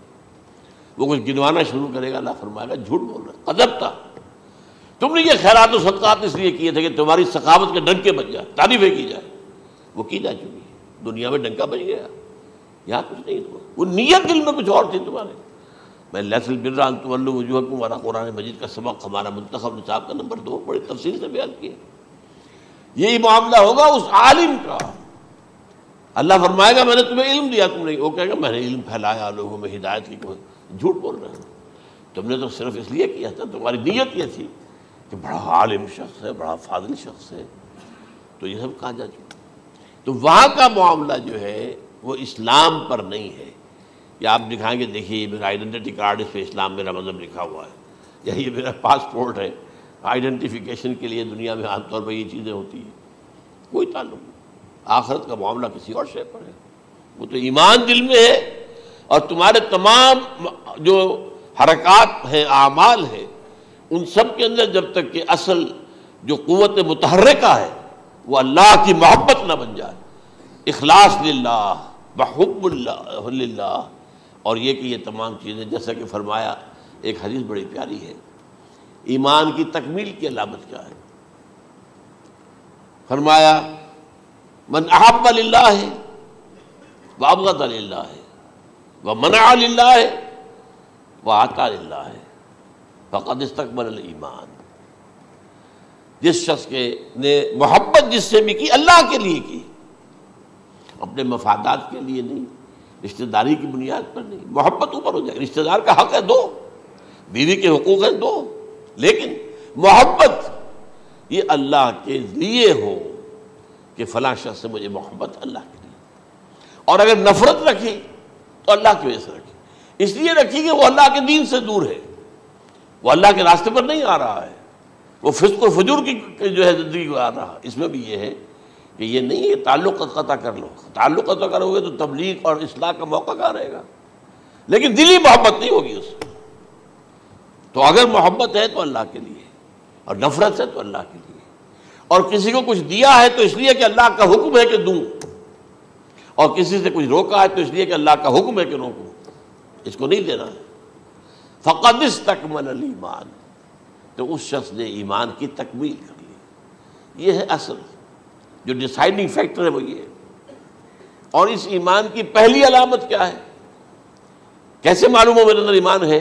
وہ کچھ گنوانا شروع کرے گا، اللہ فرمائے گا جھوٹ بول رہا، قذبتا، تم نے یہ خیرات و صدقات اس لیے کیے تھے کہ تمہاری سخاوت کے ڈنکے بج جائے، تعریفیں کی جائے، وہ کی جا چکی ہے، دنیا میں ڈنکا بج گیا، یہاں کچھ نہیں تھا، وہ نیت دل میں کچھ اور تھی تمہارے۔ میں لیس البر ان تولوا وجوہکم والا قرآن مجید کا سبق ہمارا منتخب نصاب کا نمبر 2 بڑی تفصیل سے بیان کیا۔ یہی معاملہ ہوگا اس عالم کا، اللہ فرمائے گا میں نے تمہیں علم دیا، تم نے، وہ کہے گا میں نے علم پھیلایا لوگوں میں ہدایت کی، جھوٹ بول رہے ہیں، تم نے تو صرف اس لیے کیا تھا، تمہاری نیت یہ تھی کہ بڑا عالم شخص ہے، بڑا فاضل شخص ہے، تو یہ سب کہا جا چکا۔ تو وہاں کا معاملہ جو ہے وہ اسلام پر نہیں ہے، یا آپ دکھائیں گے دیکھیے میرا آئیڈینٹی کارڈ، اس پہ اسلام میرا مذہب لکھا ہوا ہے، یا یہ میرا پاسپورٹ ہے، آئیڈینٹیفیکیشن کے لیے دنیا میں عام طور پر یہ چیزیں ہوتی ہیں، کوئی تعلق نہیں۔ آخرت کا معاملہ کسی اور شے پر ہے، وہ تو ایمان دل میں ہے، اور تمہارے تمام جو حرکات ہیں، اعمال ہیں، ان سب کے اندر جب تک کہ اصل جو قوت متحرکہ ہے وہ اللہ کی محبت نہ بن جائے. اخلاص للہ وحب اللہ للہ. اور یہ کہ یہ تمام چیزیں جیسا کہ فرمایا، ایک حدیث بڑی پیاری ہے، ایمان کی تکمیل کی علامت کیا ہے؟ فرمایا من احب للہ وابغض للہ ومنع للہ واعطى للہ فقد استکمل الایمان. جس شخص کے نے محبت جس سے بھی کی اللہ کے لیے کی، اپنے مفادات کے لیے نہیں، رشتہ داری کی بنیاد پر نہیں. محبت اوپر ہو جائے، رشتہ دار کا حق ہے دو، بیوی کے حقوق ہیں دو، لیکن محبت یہ اللہ کے لیے ہو کہ فلاں شخص سے مجھے محبت اللہ کے لیے. اور اگر نفرت رکھی تو اللہ کی وجہ سے رکھی، اس لیے رکھی کہ وہ اللہ کے دین سے دور ہے، وہ اللہ کے راستے پر نہیں آ رہا ہے، وہ فسق و فجور کی جو ہے زندگی کو آ رہا. اس میں بھی یہ ہے کہ یہ نہیں ہے تعلق قطع کر لو، تعلق قطع کرو گے تو تبلیغ اور اصلاح کا موقع کہاں رہے گا، لیکن دلی محبت نہیں ہوگی اس میں. تو اگر محبت ہے تو اللہ کے لیے، اور نفرت ہے تو اللہ کے لیے. اور کسی کو کچھ دیا ہے تو اس لیے کہ اللہ کا حکم ہے کہ دوں، اور کسی سے کچھ روکا ہے تو اس لیے کہ اللہ کا حکم ہے کہ روکوں، اس کو نہیں دینا ہے. فقد استکمل الایمان، تو اس شخص نے ایمان کی تکمیل کر لی. یہ ہے اصل جو ڈیسائیڈنگ فیکٹر ہے، وہ یہ ہے. اور اس ایمان کی پہلی علامت کیا ہے؟ کیسے معلوم ہو میرے اندر ایمان ہے؟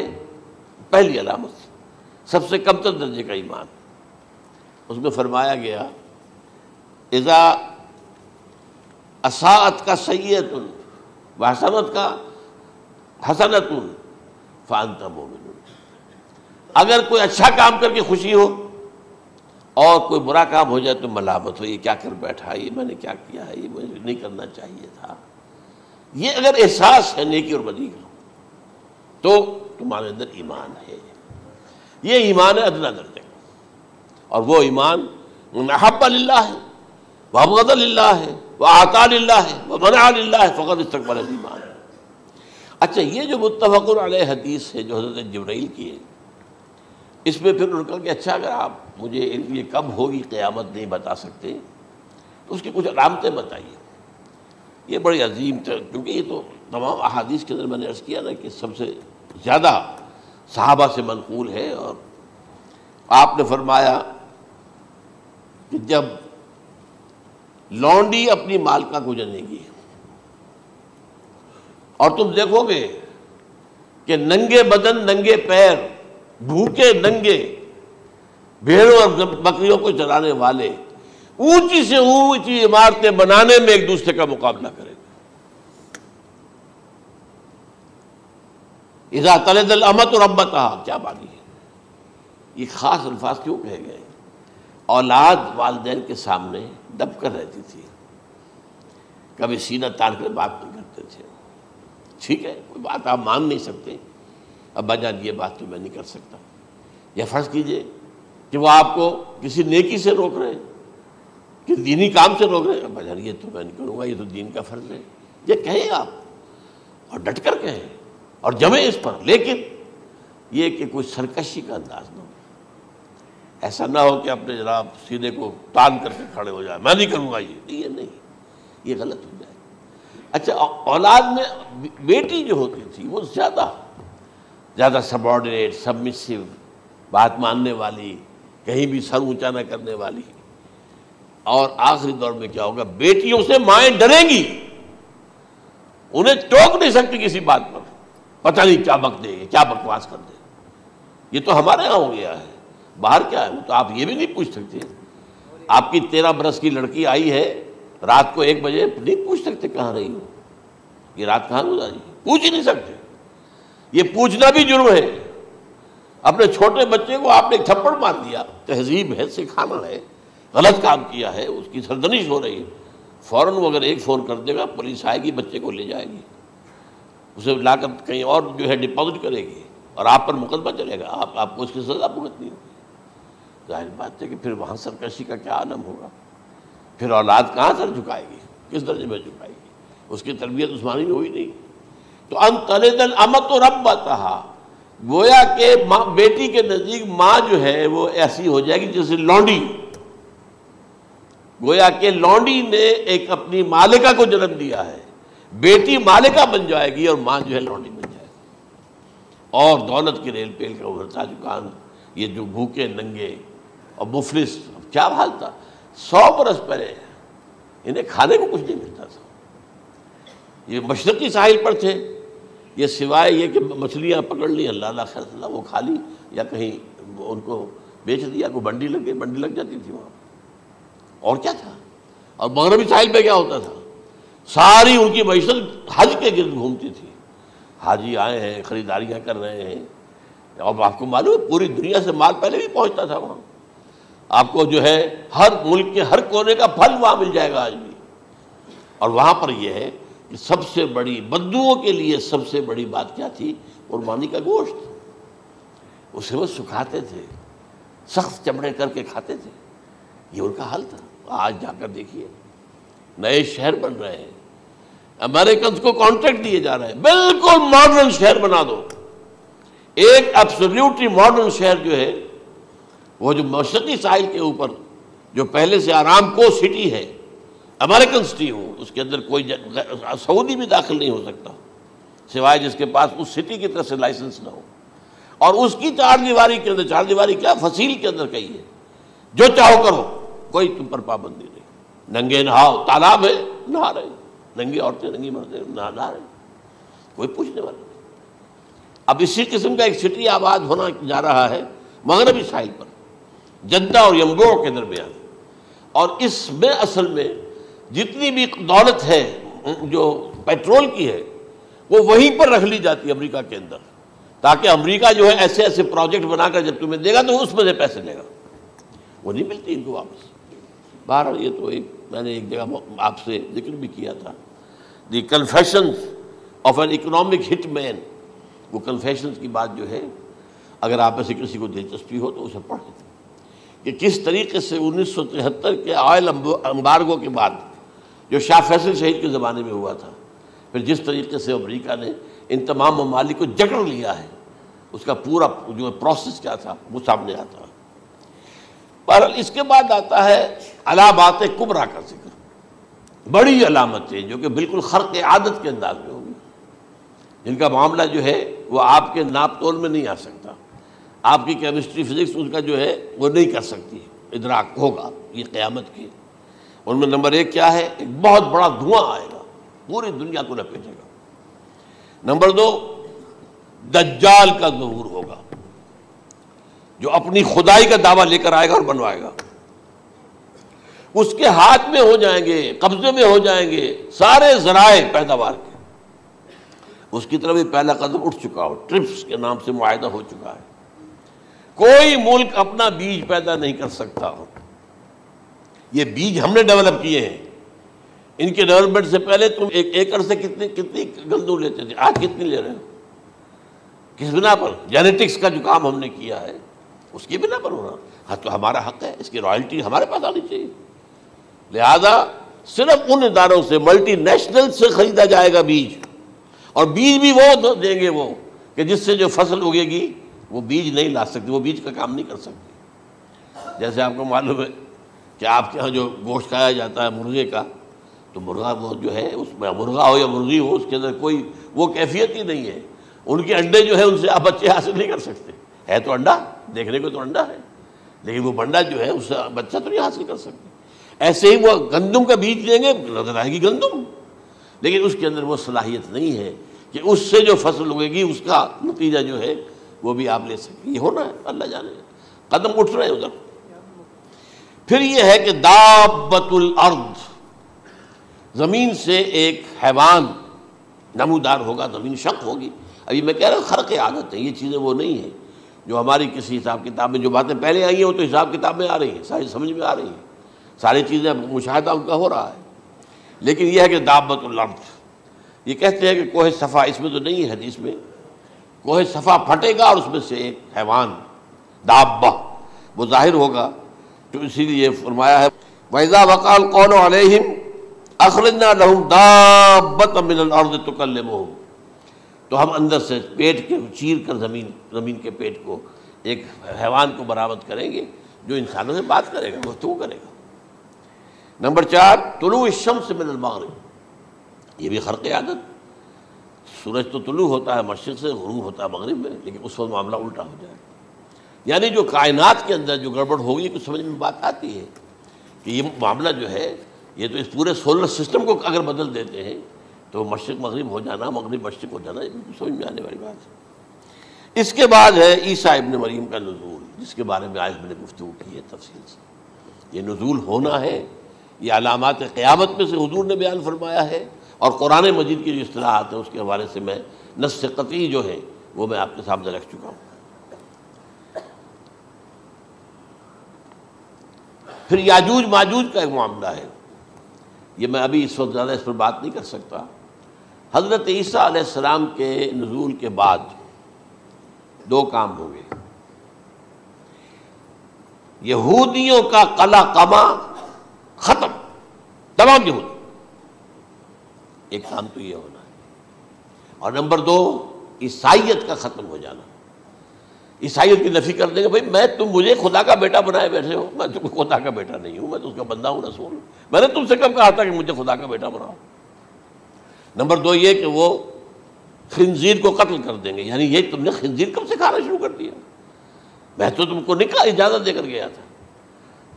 پہلی علامت سب سے کم تر درجے کا ایمان، اس میں فرمایا گیا اذا اساءت کا سیئۃ وحسنت کا حسنۃ فانت مومن. اگر کوئی اچھا کام کر کے خوشی ہو اور کوئی برا کام ہو جائے تو ملامت ہو، یہ کیا کر بیٹھا، یہ میں نے کیا کیا ہے، یہ مجھے نہیں کرنا چاہیے تھا. یہ اگر احساس ہے نیکی اور بدی کا تو تمہارے اندر ایمان ہے. یہ ایمان ہے ادنا درجے کا. اور وہ ایمان من احب للہ ہے وابغض للہ ہے واعطى للہ ہے ومنع للہ فقد استکمل الایمان. اچھا، یہ جو متفق علیہ حدیث ہے جو حضرت جبرائیل کی ہے، اس میں پھر انہوں نے کہا کہ اچھا اگر آپ مجھے یہ کب ہوگی قیامت نہیں بتا سکتے تو اس کی کچھ علامتیں بتائیے. یہ بڑی عظیم کیونکہ یہ تو تمام احادیث کے اندر میں نے عرض کیا نا کہ سب سے زیادہ صحابہ سے منقول ہے. اور آپ نے فرمایا کہ جب لونڈی اپنی مالکہ کو جنے گی اور تم دیکھو گے کہ ننگے بدن ننگے پیر بھوکے ننگے بھیڑوں اور بکریوں کو چلانے والے اونچی سے اونچی عمارتیں بنانے میں ایک دوسرے کا مقابلہ کریں گے. اذا تلد الامۃ ربتها، کیا بات ہے، یہ خاص الفاظ کیوں کہے گئے؟ اولاد والدین کے سامنے دب کر رہتی تھی، کبھی سینہ تان کر بات نہیں کرتے تھے. ٹھیک ہے، کوئی بات آپ مان نہیں سکتے، ابا جان یہ بات تو میں نہیں کر سکتا. یا فرض کیجئے کہ وہ آپ کو کسی نیکی سے روک رہے ہیں، کسی دینی کام سے روک رہے ہیں، ابا جان یہ تو میں نہیں کروں گا، یہ تو دین کا فرض ہے. یہ کہیں آپ، اور ڈٹ کر کہیں اور جمیں اس پر. لیکن یہ کہ کوئی سرکشی کا انداز نہ ہو، ایسا نہ ہو کہ اپنے جناب سینے کو تان کر کے کھڑے ہو جائے، میں نہیں کروں گا یہ نہیں، یہ غلط ہو جائے. اچھا، اولاد میں بیٹی جو ہوتی تھی وہ زیادہ سبارڈینیٹ، سبمسو، بات ماننے والی، کہیں بھی سر اونچا نہ کرنے والی. اور آخری دور میں کیا ہوگا، بیٹیوں سے مائیں ڈریں گی، انہیں ٹوک نہیں سکتی کسی بات پر، پتہ نہیں کیا بک دے، کیا بکواس کر دے. یہ تو ہمارے یہاں ہو گیا ہے، باہر کیا ہے تو آپ یہ بھی نہیں پوچھ سکتے. آپ کی 13 برس کی لڑکی آئی ہے رات کو 1 بجے، نہیں پوچھ سکتے کہاں رہی ہو، یہ رات کہاں گزاری، پوچھ ہی نہیں سکتے. یہ پوچھنا بھی جرم ہے. اپنے چھوٹے بچے کو آپ نے ایک تھپڑ مار دیا، تہذیب ہے، سکھانا ہے، غلط کام کیا ہے، اس کی سرزنش ہو رہی ہے، فوراً وہ اگر ایک فون کر دے گا پولیس آئے گی، بچے کو لے جائے گی، اسے لا کر کہیں اور جو ہے ڈپازٹ کرے گی اور آپ پر مقدمہ چلے گا، آپ کو اس کی سزا بھگتنی ہوگی. ظاہر بات ہے کہ پھر وہاں سرکشی کا کیا عالم ہوگا، پھر اولاد کہاں سر جھکائے گی، کس درجے میں جھکائے گی، اس کی تربیت عثمانی ہوئی نہیں. تو ان تلد الامۃ ربتها، گویا کہ ماں بیٹی کے نزدیک ماں جو ہے وہ ایسی ہو جائے گی جیسے لونڈی، گویا کہ لونڈی نے ایک اپنی مالکہ کو جنم دیا ہے، بیٹی مالکہ بن جائے گی اور ماں جو ہے لونڈی بن جائے گی، اور دولت کے ریل پیل کا ابھرتا دکان، یہ جو بھوکے ننگے اور مفلس، کیا حال تھا 100 برس پہلے، انہیں کھانے کو کچھ نہیں ملتا تھا۔ یہ مشرقی ساحل پر تھے، یہ سوائے یہ کہ مچھلیاں پکڑ لی، اللہ خیر اللہ وہ کھا لی، یا کہیں ان کو بیچ دیا، کوئی بنڈی لگ گئی، بنڈی لگ جاتی تھی وہاں، اور کیا تھا۔ اور مغربی ساحل پہ کیا ہوتا تھا، ساری ان کی معیشت حج کے گرد گھومتی تھی، حاجی آئے ہیں، خریداریاں کر رہے ہیں، اور آپ کو معلوم ہے پوری دنیا سے مال پہلے بھی پہنچتا تھا وہاں، آپ کو جو ہے ہر ملک کے ہر کونے کا پھل وہاں مل جائے گا آج بھی۔ اور وہاں پر یہ ہے کہ سب سے بڑی بدوؤں کے لیے سب سے بڑی بات کیا تھی، قربانی کا گوشت، اسے وہ سکھاتے تھے، سخت چمڑے کر کے کھاتے تھے، یہ ان کا حل تھا۔ آج جا کر دیکھیے نئے شہر بن رہے ہیں، امریکنز کو کانٹریکٹ دیے جا رہے ہیں، بالکل ماڈرن شہر بنا دو، ایک ایبسلیوٹلی ماڈرن شہر جو ہے، وہ جو مشرقی ساحل کے اوپر جو پہلے سے آرام کو سٹی ہے، امریکن سٹی ہو، اس کے اندر کوئی سعودی بھی داخل نہیں ہو سکتا سوائے جس کے پاس اس سٹی کی طرف سے لائسنس نہ ہو، اور اس کی چار دیواری کے اندر، چار دیواری کیا فصیل کے اندر کہی ہے، جو چاہو کرو، کوئی تم پر پابندی نہیں، ننگے نہاؤ، تالاب ہے نہا رہے، ننگی عورتیں ننگی مردیں نہا رہے، کوئی پوچھنے والا نہیں۔ اب اسی قسم کا ایک سٹی آباد ہونا جا رہا ہے مغربی ساحل پر، جدہ اور ینبوع کے درمیان، اور اس میں اصل میں جتنی بھی دولت ہے جو پیٹرول کی ہے، وہ وہیں پر رکھ لی جاتی ہے امریکہ کے اندر، تاکہ امریکہ جو ہے ایسے ایسے پروجیکٹ بنا کر جب تمہیں دے گا تو اس میں سے پیسے لے گا، وہ نہیں ملتی ان کو واپس۔ بہرحال یہ تو میں نے ایک جگہ آپ سے ذکر بھی کیا تھا، دی کنفیشنز آف این اکنامک ہٹ مین، وہ کنفیشنز کی بات جو ہے، اگر آپ میں سے کسی کو دلچسپی ہو تو اسے پڑھیں کہ کس طریقے سے 1973 کے آئل امبارگو کے بعد جو شاہ فیصل شہید کے زمانے میں ہوا تھا، پھر جس طریقے سے امریکہ نے ان تمام ممالک کو جکڑ لیا ہے، اس کا پورا جو پروسیس کیا تھا وہ سامنے آتا ہے۔ بہرحال اس کے بعد آتا ہے علامات کبریٰ کا ذکر، بڑی علامتیں جو کہ بالکل خرق عادت کے انداز میں ہوگی، جن کا معاملہ جو ہے وہ آپ کے ناپ تول میں نہیں آ سکتا، آپ کی کیمسٹری فزکس اس کا جو ہے وہ نہیں کر سکتی، ادراک ہوگا یہ قیامت کی۔ ان میں نمبر 1 کیا ہے، ایک بہت بڑا دھواں آئے گا، پوری دنیا کو لپیٹے گا۔ نمبر 2 دجال کا ظہور ہوگا، جو اپنی خدائی کا دعویٰ لے کر آئے گا اور بنوائے گا، اس کے ہاتھ میں ہو جائیں گے، قبضے میں ہو جائیں گے سارے ذرائع پیداوار کے، اس کی طرف بھی پہلا قدم اٹھ چکا ہو، ٹرپس کے نام سے معاہدہ ہو چکا ہے، کوئی ملک اپنا بیج پیدا نہیں کر سکتا ہو، یہ بیج ہم نے ڈیولپ کیے ہیں، ان کے ڈیولپمنٹ سے پہلے تم ایک ایکڑ سے کتنی گندم لیتے تھے، آج کتنی لے رہے ہو، کس بنا پر؟ جینیٹکس کا جو کام ہم نے کیا ہے اس کی بنا پر ہو رہا، ہاں تو ہمارا حق ہے، اس کی رائلٹی ہمارے پاس آنی چاہیے، لہذا صرف ان اداروں سے، ملٹی نیشنل سے خریدا جائے گا بیج، اور بیج بھی وہ دیں گے وہ کہ جس سے جو فصل اگے گی وہ بیج نہیں لا سکتی، وہ بیج کا کام نہیں کر سکتی۔ جیسے آپ کو معلوم ہے کہ آپ کے ہاں جو گوشت کھایا جاتا ہے مرغے کا، تو مرغا وہ جو ہے اس میں مرغا ہو یا مرغی ہو، اس کے اندر کوئی وہ کیفیت ہی نہیں ہے، ان کے انڈے جو ہے ان سے آپ بچے حاصل نہیں کر سکتے، ہے تو انڈا، دیکھنے کو تو انڈا ہے، لیکن وہ بنڈا جو ہے اس سے بچہ تو نہیں حاصل کر سکتے۔ ایسے ہی وہ گندم کا بیج دیں گے، نظر آئے گی گندم، لیکن اس کے اندر وہ صلاحیت نہیں ہے کہ اس سے جو فصل اگے گی اس کا نتیجہ جو ہے وہ بھی آپ لے سکیں، یہ ہونا ہے، اللہ جانے، قدم اٹھ رہے ہیں ادھر۔ پھر یہ ہے کہ دابۃ الارض، زمین سے ایک حیوان نمودار ہوگا، زمین شق ہوگی۔ ابھی میں کہہ رہا ہوں خرق عادت ہے، یہ چیزیں وہ نہیں ہیں جو ہماری کسی حساب کتاب میں جو باتیں پہلے آئی ہیں وہ تو حساب کتاب میں آ رہی ہیں، ساری سمجھ میں آ رہی ہیں، ساری چیزیں مشاہدہ ان کا ہو رہا ہے، لیکن یہ ہے کہ دابۃ الارض، یہ کہتے ہیں کہ کوہ صفا، اس میں تو نہیں ہے حدیث میں، کوہ صفا پھٹے گا اور اس میں سے ایک حیوان دابہ وہ ظاہر ہوگا، تو اسی لیے فرمایا ہے وَإِذَا وَقَعَ الْقَوْلُ عَلَيْهِمْ أَخْرَجْنَا لَهُمْ دَابَّةً مِّنَ الْأَرْضِ تُكَلِّمُهُمْ، تو ہم اندر سے پیٹ کے چیر کر زمین کے پیٹ کو ایک حیوان کو برآمد کریں گے جو انسانوں سے بات کرے گا، گفتگو کرے گا۔ نمبر 4 طلوع الشمس من المغرب، یہ بھی خرق عادت، سورج تو طلوع ہوتا ہے مشرق سے، غروب ہوتا ہے مغرب میں، لیکن اس وقت معاملہ الٹا ہو جائے، یعنی جو کائنات کے اندر جو گڑبڑ ہوگی کچھ سمجھ میں بات آتی ہے کہ یہ معاملہ جو ہے یہ تو اس پورے سولر سسٹم کو اگر بدل دیتے ہیں تو مشرق مغرب ہو جانا، مغرب مشرق ہو جانا، یہ بالکل سمجھ میں آنے والی بات ہے۔ اس کے بعد ہے عیسیٰ ابن مریم کا نزول، جس کے بارے میں آج میں نے گفتگو کی ہے تفصیل سے۔ یہ نزول ہونا ہے، یہ علامات قیامت میں سے حضور نے بیان فرمایا ہے، اور قرآن مجید کی جو اصطلاحات ہیں اس کے حوالے سے میں نص قطعی جو ہے وہ میں آپ کے سامنے رکھ چکا ہوں۔ پھر یاجوج ماجوج کا ایک معاملہ ہے، یہ میں ابھی اس وقت زیادہ اس پر بات نہیں کر سکتا۔ حضرت عیسیٰ علیہ السلام کے نزول کے بعد 2 کام ہوں گے، یہودیوں کا قلع قمع ختم، تمام یہود، ایک کام تو یہ ہونا ہے، اور نمبر 2 عیسائیت کا ختم ہو جانا، عیسائیت کی نفی کر دیں گے، بھائی میں تم مجھے خدا کا بیٹا بنائے بیٹھے ہو، میں تم خدا کا بیٹا نہیں ہوں، میں تو اس کا بندہ ہوں، رسول ہوں، میں نے تم سے کب کہا تھا کہ مجھے خدا کا بیٹا بناؤ۔ نمبر 2 یہ کہ وہ خنزیر کو قتل کر دیں گے، یعنی یہ تم نے خنزیر کب سے کھانا شروع کر دیا، میں تو تم کو نکاح اجازت دے کر گیا تھا،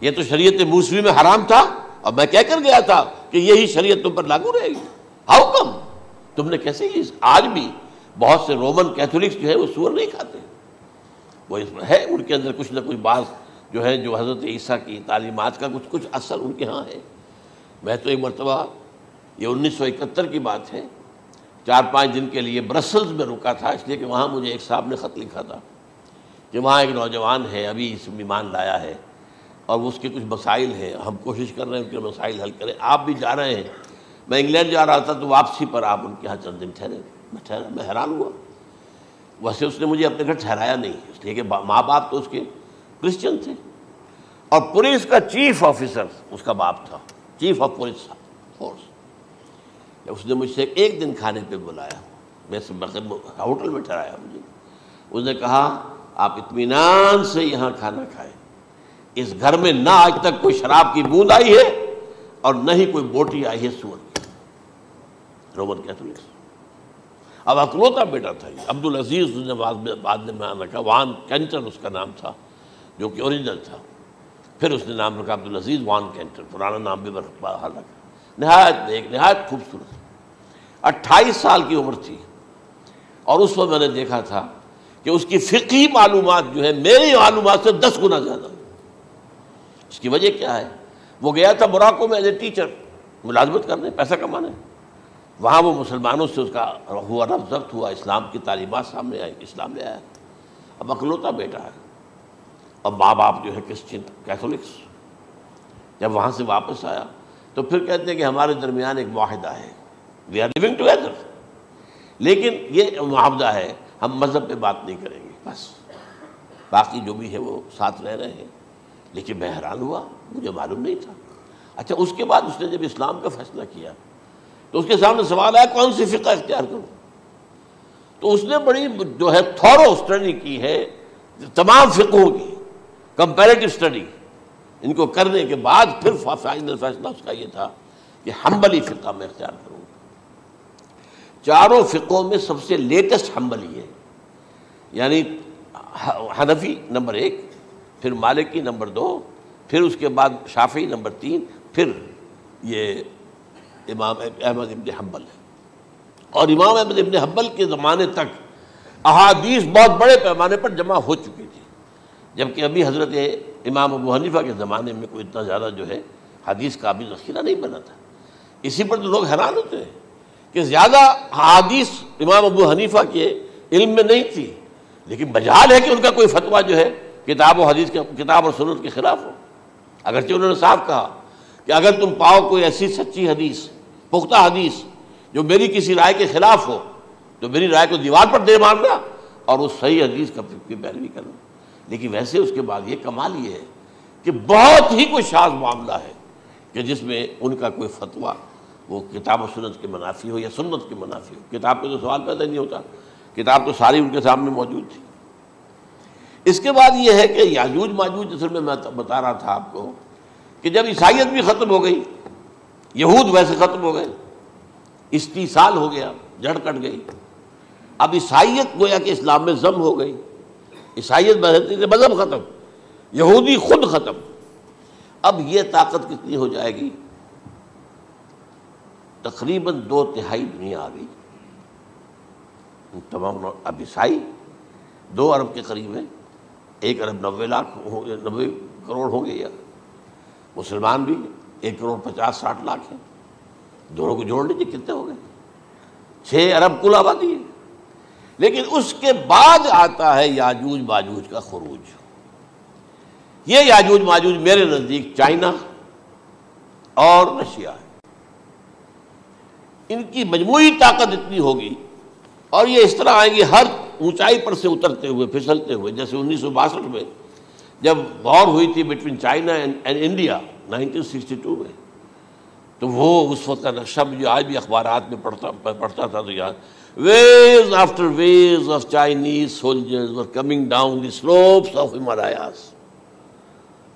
یہ تو شریعت موسوی میں حرام تھا، اور میں کہہ کر گیا تھا کہ یہی شریعت تم پر لاگو رہے گی، ہاؤ کم تم نے کیسے یہ؟ آج بھی بہت سے رومن کیتھولکس جو ہے وہ سور نہیں کھاتے، وہ اس میں ہے ان کے اندر کچھ نہ کچھ بعض جو ہے جو حضرت عیسیٰ کی تعلیمات کا کچھ اثر ان کے ہاں ہے۔ میں تو ایک مرتبہ، یہ 1971 کی بات ہے، 4-5 دن کے لیے برسلز میں رکا تھا، اس لیے کہ وہاں مجھے ایک صاحب نے خط لکھا تھا کہ وہاں ایک نوجوان ہے، ابھی اس ایمان لایا ہے، اور اس کے کچھ مسائل ہیں، ہم کوشش کر رہے ہیں ان کے مسائل حل کریں، آپ بھی جا رہے ہیں۔ میں انگلینڈ جا رہا تھا تو واپسی پر آپ ان کے یہاں چند دن ٹھہرے، میں حیران ہوا، ویسے اس نے مجھے اپنے گھر ٹھہرایا نہیں، اس لیے کہ ماں باپ تو اس کے کرسچن تھے، اور پولیس کا چیف آفیسر اس کا باپ تھا، چیف آف پولیس فورس۔ اس نے مجھ سے 1 دن کھانے پہ بلایا، میں ہوٹل میں ٹھہرایا مجھے، اس نے کہا آپ اطمینان سے یہاں کھانا کھائیں، اس گھر میں نہ آج تک کوئی شراب کی بوند آئی ہے اور نہ ہی کوئی بوٹی آئی ہے سور کی۔ رومن کیتھولکس، اب اکلوتا بیٹا تھا یہ عبدالعزیز، اس نے بعد میں نام رکھا، وان کینٹر اس کا نام تھا جو کہ اوریجنل تھا، پھر اس نے نام رکھا عبدالعزیز وان کینٹر، پرانا نام بھی بحال رکھا۔ نہایت ایک نہایت خوبصورت، 28 سال کی عمر تھی، اور اس وقت میں نے دیکھا تھا کہ اس کی فقہی معلومات جو ہے میری معلومات سے 10 گنا زیادہ۔ اس کی وجہ کیا ہے؟ وہ گیا تھا موراکو میں ایز اے ٹیچر ملازمت کرنے، پیسہ کمانے، وہاں وہ مسلمانوں سے اس کا ہوا ربط ضبط ہوا، اسلام کی تعلیمات سامنے آئی، اسلام لے آیا، اب اکلوتا بیٹا ہے، اور ماں باپ جو ہے کرسچن کیتھولکس۔ جب وہاں سے واپس آیا تو پھر کہتے ہیں کہ ہمارے درمیان ایک معاہدہ ہے، وی آر لیونگ ٹوگیدر، لیکن یہ معاہدہ ہے ہم مذہب پہ بات نہیں کریں گے، بس باقی جو بھی ہے وہ ساتھ رہ رہے ہیں۔ لیکن میں حیران ہوا، مجھے معلوم نہیں تھا۔ اچھا، اس کے بعد اس نے جب اسلام کا فیصلہ کیا تو اس کے سامنے سوال آیا کون سی فقہ اختیار کروں، تو اس نے بڑی جو ہے تھورو اسٹڈی کی ہے تمام فقہوں کی، کمپیریٹو اسٹڈی، ان کو کرنے کے بعد پھر فائنل فیصلہ اس کا یہ تھا کہ حنبلی فقہ میں اختیار کروں۔ 4 فقہوں میں سب سے لیٹسٹ حنبلی ہے، یعنی حنفی نمبر 1، پھر مالکی نمبر 2، پھر اس کے بعد شافعی نمبر 3، پھر یہ امام احمد ابن حنبل ہے۔ اور امام احمد ابن حنبل کے زمانے تک احادیث بہت بڑے پیمانے پر جمع ہو چکی تھی، جبکہ ابھی حضرت امام ابو حنیفہ کے زمانے میں کوئی اتنا زیادہ جو ہے حدیث کا بھی ذخیرہ نہیں بنا تھا۔ اسی پر تو لوگ حیران ہوتے ہیں کہ زیادہ حدیث امام ابو حنیفہ کے علم میں نہیں تھی، لیکن مجال ہے کہ ان کا کوئی فتویٰ جو ہے کتاب و حدیث کے، کتاب اور سنت کے خلاف ہو، اگرچہ انہوں نے صاف کہا کہ اگر تم پاؤ کوئی ایسی سچی حدیث، پختہ حدیث جو میری کسی رائے کے خلاف ہو تو میری رائے کو دیوار پر دے مارنا اور اس صحیح حدیث کی پیروی کرنا۔ لیکن ویسے اس کے بعد یہ کمال یہ ہے کہ بہت ہی کوئی شاذ معاملہ ہے کہ جس میں ان کا کوئی فتویٰ وہ کتاب و سنت کے منافی ہو یا سنت کے منافی ہو۔ کتاب پہ تو سوال پیدا نہیں ہوتا، کتاب تو ساری ان کے سامنے موجود تھی۔ اس کے بعد یہ ہے کہ یاجوج ماجوج، اصل میں بتا رہا تھا آپ کو کہ جب عیسائیت بھی ختم ہو گئی، یہود ویسے ختم ہو گئے، استیصال ہو گیا، جڑ کٹ گئی، اب عیسائیت گویا کہ اسلام میں ضم ہو گئی، عیسائیت مذہب ختم، یہودی خود ختم، اب یہ طاقت کتنی ہو جائے گی؟ تقریباً 2/3 دنیا آ گئی، تمام اب عیسائی 2 ارب کے قریب ہیں، 1 ارب 90 کروڑ ہوں گے، یا مسلمان بھی 1 کروڑ 50-60 لاکھ ہیں، دونوں کو جوڑ لیجیے کتنے ہو گئے؟ 6 ارب کل آبادی ہے۔ لیکن اس کے بعد آتا ہے یاجوج ماجوج کا خروج۔ یہ یاجوج ماجوج میرے نزدیک چائنا اور رشیا ہے، ان کی مجموعی طاقت اتنی ہوگی، اور یہ اس طرح آئیں گے ہر اونچائی پر سے اترتے ہوئے، پھسلتے ہوئے، جیسے 1962 میں جب وار ہوئی تھی بٹوین چائنا اینڈ انڈیا 1962 میں، تو وہ اس وقت کا نقشہ جو آج بھی اخبارات میں پڑھتا تھا تو یاد، waves after waves of Chinese soldiers were coming down the slopes of Himalayas۔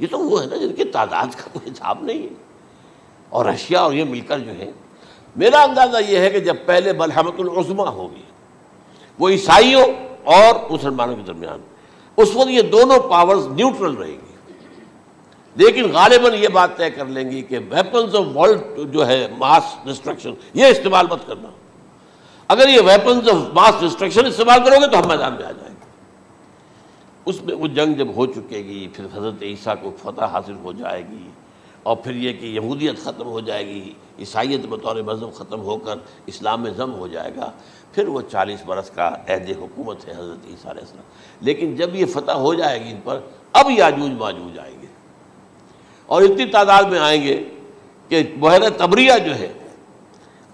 یہ تو وہ ہے نا جن کی تعداد کا کوئی حساب نہیں ہے، اور رشیا اور یہ مل کر جو ہے، میرا اندازہ یہ ہے کہ جب پہلے ملحمۃ العظمیٰ ہوگی وہ عیسائیوں اور مسلمانوں کے درمیان، اس وقت یہ دونوں پاورز نیوٹرل رہیں گی، لیکن غالباً یہ بات طے کر لیں گی کہ ویپنز آف ورلڈ جو ہے ماس ڈسٹرکشن، یہ استعمال مت کرنا، اگر یہ ویپنز آف ماس ڈسٹرکشن استعمال کرو گے تو ہم میدان میں آ جائیں گے۔ اس میں وہ جنگ جب ہو چکے گی، پھر حضرت عیسیٰ کو فتح حاصل ہو جائے گی، اور پھر یہ کہ یہودیت ختم ہو جائے گی، عیسائیت بطور مذہب ختم ہو کر اسلام میں ضم ہو جائے گا، پھر وہ 40 برس کا عہد حکومت ہے حضرت عیسیٰ علیہ السلام۔ لیکن جب یہ فتح ہو جائے گی ان پر، اب یاجوج ماجوج آئیں گے، اور اتنی تعداد میں آئیں گے کہ بحیرہ طبریہ جو ہے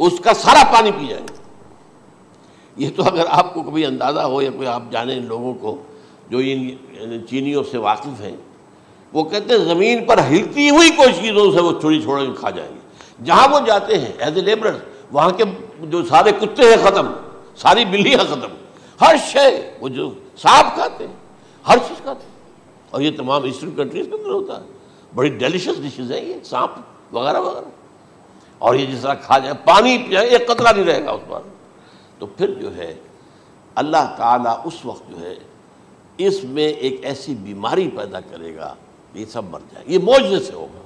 اس کا سارا پانی پی جائیں گے۔ یہ تو اگر آپ کو کبھی اندازہ ہو، یا کوئی آپ جانیں ان لوگوں کو جو ان چینیوں سے واقف ہیں، وہ کہتے ہیں زمین پر ہلتی ہوئی کوئی چیزوں سے وہ چوری چھوڑ کے کھا جائیں گے۔ جہاں وہ جاتے ہیں ایز اے لیبرر، وہاں کے جو سارے کتے ہیں ختم، ساری بلیاں ختم، ہر شے، وہ جو سانپ کھاتے ہیں، ہر چیز کھاتے ہیں، اور یہ تمام ایسٹرن کنٹریز کے اندر ہوتا ہے، بڑی ڈیلیشس ڈشز ہیں یہ سانپ وغیرہ وغیرہ، اور یہ جس طرح کھا جائے، پانی پی، ایک قطرہ نہیں رہے گا اس پر۔ تو پھر جو ہے اللہ تعالیٰ اس وقت جو ہے اس میں ایک ایسی بیماری پیدا کرے گا، یہ سب مر جائے، یہ معجزے سے ہوگا،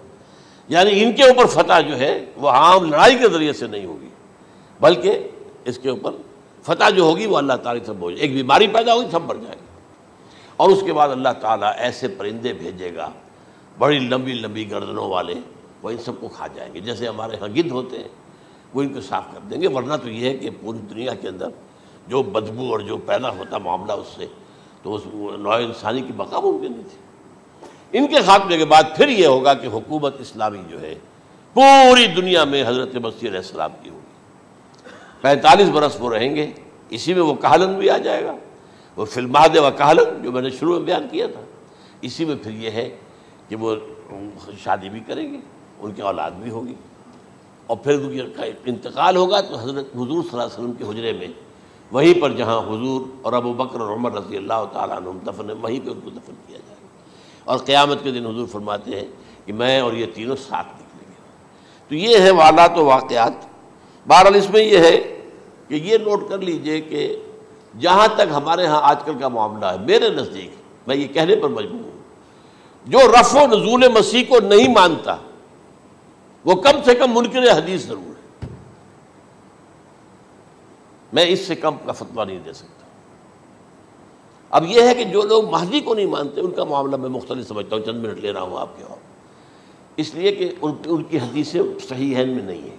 یعنی ان کے اوپر فتح جو ہے وہ عام لڑائی کے ذریعے سے نہیں ہوگی، بلکہ اس کے اوپر فتح جو ہوگی وہ اللہ تعالیٰ سے ہوگی، ایک بیماری پیدا ہوگی، سب مر جائے گا، اور اس کے بعد اللہ تعالیٰ ایسے پرندے بھیجے گا بڑی لمبی لمبی گردنوں والے، وہ ان سب کو کھا جائیں گے، جیسے ہمارے ہاں گدھ ہوتے ہیں، وہ ان کو صاف کر دیں گے۔ ورنہ تو یہ ہے کہ پوری دنیا کے اندر جو بدبو اور جو پیدا ہوتا معاملہ اس سے، تو اس نوع انسانی کی بقا ممکن نہیں تھی۔ ان کے خاتمے کے بعد پھر یہ ہوگا کہ حکومت اسلامی جو ہے پوری دنیا میں حضرت مسیح علیہ السلام کی ہوگی، 45 برس وہ رہیں گے، اسی میں وہ کہلن بھی آ جائے گا، وہ فی المہد و کہلن جو میں نے شروع میں بیان کیا تھا، اسی میں پھر یہ ہے کہ وہ شادی بھی کریں گے، ان کی اولاد بھی ہوگی، اور پھر ان کا انتقال ہوگا تو حضرت حضور صلی اللہ علیہ وسلم کے حجرے میں، وہیں پر جہاں حضور اور ابو بکر اور عمر رضی اللہ تعالیٰ عنہم دفن ہیں، وہیں پہ ان کو دفن کیا جائے گا، اور قیامت کے دن حضور فرماتے ہیں کہ میں اور یہ تینوں ساتھ نکلیں گے۔ تو یہ ہے حالات و واقعات۔ بہرحال اس میں یہ ہے کہ یہ نوٹ کر لیجئے کہ جہاں تک ہمارے ہاں آج کل کا معاملہ ہے، میرے نزدیک میں یہ کہنے پر مجبور ہوں، جو رفع و نزول مسیح کو نہیں مانتا وہ کم سے کم منکر حدیث ضرور ہے، میں اس سے کم کا فتویٰ نہیں دے سکتا۔ اب یہ ہے کہ جو لوگ مہدی کو نہیں مانتے ان کا معاملہ میں مختلف سمجھتا ہوں، چند منٹ لے رہا ہوں آپ کے، اور اس لیے کہ ان کی حدیثیں صحیحین میں نہیں ہیں،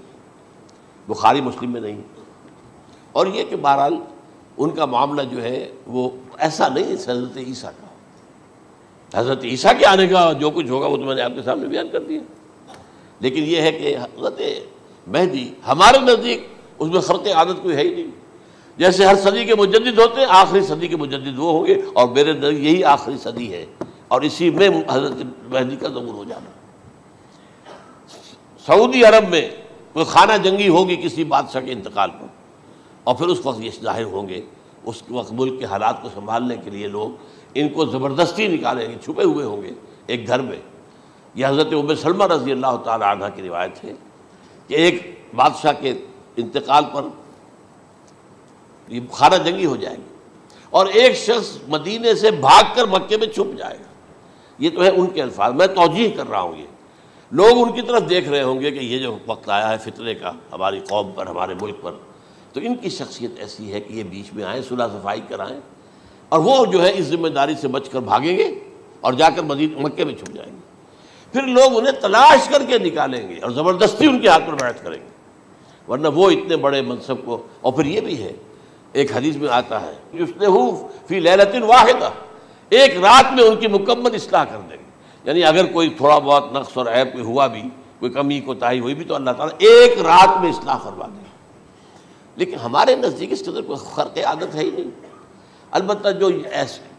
بخاری مسلم میں نہیں، اور یہ کہ بہرحال ان کا معاملہ جو ہے وہ ایسا نہیں ہے حضرت عیسیٰ کا۔ حضرت عیسیٰ کے آنے کا جو کچھ ہوگا وہ تو میں نے آپ کے سامنے بیان کر دیا، لیکن یہ ہے کہ حضرت مہدی ہمارے نزدیک اس میں خرق عادت کوئی ہے ہی نہیں، جیسے ہر صدی کے مجدد ہوتے ہیں، آخری صدی کے مجدد وہ ہوں گے، اور میرے نزدیک یہی آخری صدی ہے، اور اسی میں حضرت مہدی کا ظہور ہو جانا۔ سعودی عرب میں کوئی خانہ جنگی ہوگی کسی بادشاہ کے انتقال پر، اور پھر اس وقت یہ ظاہر ہوں گے، اس وقت ملک کے حالات کو سنبھالنے کے لیے لوگ ان کو زبردستی نکالیں گے، چھپے ہوئے ہوں گے ایک گھر میں، یہ حضرت ام سلمہ رضی اللہ تعالی عنہ کی روایت ہے کہ ایک بادشاہ کے انتقال پر یہ خانہ جنگی ہو جائے گی اور ایک شخص مدینے سے بھاگ کر مکے میں چھپ جائے گا. یہ تو ہے ان کے الفاظ، میں توجیہ کر رہا ہوں. یہ لوگ ان کی طرف دیکھ رہے ہوں گے کہ یہ جو وقت آیا ہے فتنے کا ہماری قوم پر، ہمارے ملک پر، تو ان کی شخصیت ایسی ہے کہ یہ بیچ میں آئیں، صلح صفائی کرائیں، اور وہ جو ہے اس ذمہ داری سے بچ کر بھاگیں گے اور جا کر مکے میں چھپ جائیں گے. پھر لوگ انہیں تلاش کر کے نکالیں گے اور زبردستی ان کے ہاتھ پر بیعت کریں گے، ورنہ وہ اتنے بڑے منصب کو. اور پھر یہ بھی ہے، ایک حدیث میں آتا ہے یصلحو فی لیلۃ واحدہ، ایک رات میں ان کی مکمل اصلاح کر دیں گے. یعنی اگر کوئی تھوڑا بہت نقص اور عیب کوئی ہوا بھی، کوئی کمی کوتاہی ہوئی بھی، تو اللہ تعالیٰ ایک رات میں اصلاح کروا دیں گے. لیکن ہمارے نزدیک اس قدر کوئی خرق عادت ہے ہی نہیں. البتہ جو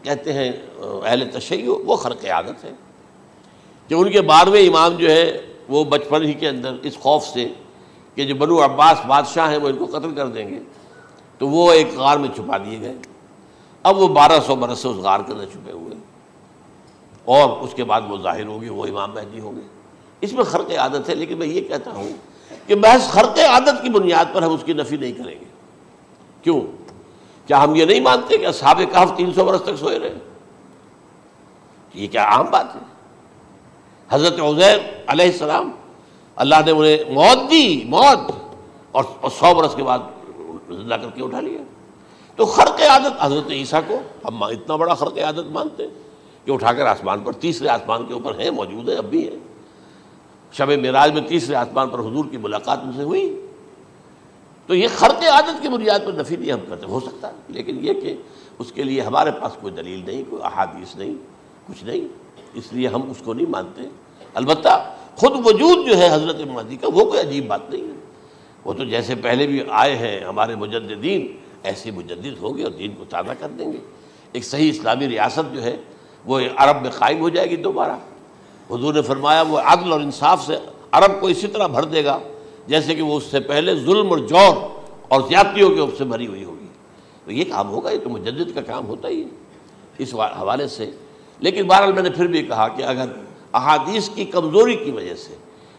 کہتے ہیں اہل تشیع، وہ خرق عادت ہے کہ ان کے 12ویں امام جو ہے وہ بچپن ہی کے اندر اس خوف سے کہ جو بنو عباس بادشاہ ہیں وہ ان کو قتل کر دیں گے، تو وہ ایک غار میں چھپا دیے گئے. اب وہ 1200 برس سے اس غار کے اندر چھپے ہوئے، اور اس کے بعد وہ ظاہر ہوگی، وہ امام مہدی ہوں گے. اس میں خرق عادت ہے. لیکن میں یہ کہتا ہوں کہ محض خرق عادت کی بنیاد پر ہم اس کی نفی نہیں کریں گے. کیوں؟ کیا ہم یہ نہیں مانتے کہ اصحاب کہف 300 برس تک سوئے رہے؟ یہ کیا عام بات ہے؟ حضرت عزیر علیہ السلام اللہ نے انہیں موت دی، موت، اور 100 برس کے بعد زندہ کر کے اٹھا لیا. تو خرق عادت حضرت عیسیٰ کو ہم اتنا بڑا خرق عادت مانتے ہیں کہ اٹھا کر آسمان پر، تیسرے آسمان کے اوپر ہیں، موجود ہیں، اب بھی ہیں. شب معراج میں تیسرے آسمان پر حضور کی ملاقات ان سے ہوئی. تو یہ خرق عادت کی بنیاد پر نفی نہیں ہم کرتے. ہو سکتا ہے، لیکن یہ کہ اس کے لیے ہمارے پاس کوئی دلیل نہیں، کوئی احادیث نہیں، کچھ نہیں، اس لیے ہم اس کو نہیں مانتے. البتہ خود وجود جو ہے حضرت مہدی کا، وہ کوئی عجیب بات نہیں ہے. وہ تو جیسے پہلے بھی آئے ہیں ہمارے مجددین، ایسے مجدد ہوں گے اور دین کو تازہ کر دیں گے. ایک صحیح اسلامی ریاست جو ہے وہ عرب میں قائم ہو جائے گی دوبارہ. حضور نے فرمایا وہ عدل اور انصاف سے عرب کو اسی طرح بھر دے گا جیسے کہ وہ اس سے پہلے ظلم اور جور اور زیادتیوں کے سے بھری ہوئی ہوگی. تو یہ کام ہوگا، یہ تو مجدد کا کام ہوتا ہی ہے اس حوالے سے. لیکن بہرحال میں نے پھر بھی کہا کہ اگر احادیث کی کمزوری کی وجہ سے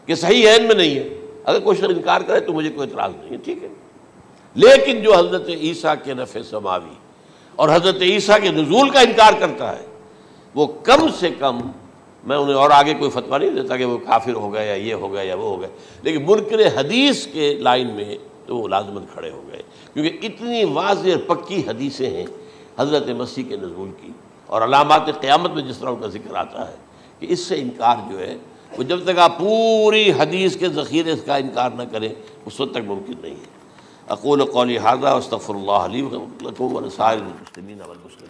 کہ صحیح عین میں نہیں ہے، اگر کوئی شخص انکار کرے تو مجھے کوئی اعتراض نہیں ہے، ٹھیک ہے. لیکن جو حضرت عیسیٰ کے نفع سماوی اور حضرت عیسیٰ کے نزول کا انکار کرتا ہے، وہ کم سے کم، میں انہیں اور آگے کوئی فتویٰ نہیں دیتا کہ وہ کافر ہو گئے یا یہ ہو گئے یا وہ ہو گئے، لیکن منکر حدیث کے لائن میں تو وہ لازماً کھڑے ہو گئے، کیونکہ اتنی واضح اور پکی حدیثیں ہیں حضرت مسیح کے نزول کی، اور علامات قیامت میں جس طرح ان کا ذکر آتا ہے کہ اس سے انکار جو ہے وہ جب تک آپ پوری حدیث کے ذخیرے کا انکار نہ کریں اس وقت تک ممکن نہیں ہے. اقول قولی ھذا واستغفر اللہ لی ولکم ولسائر المسلمین والمسلمات.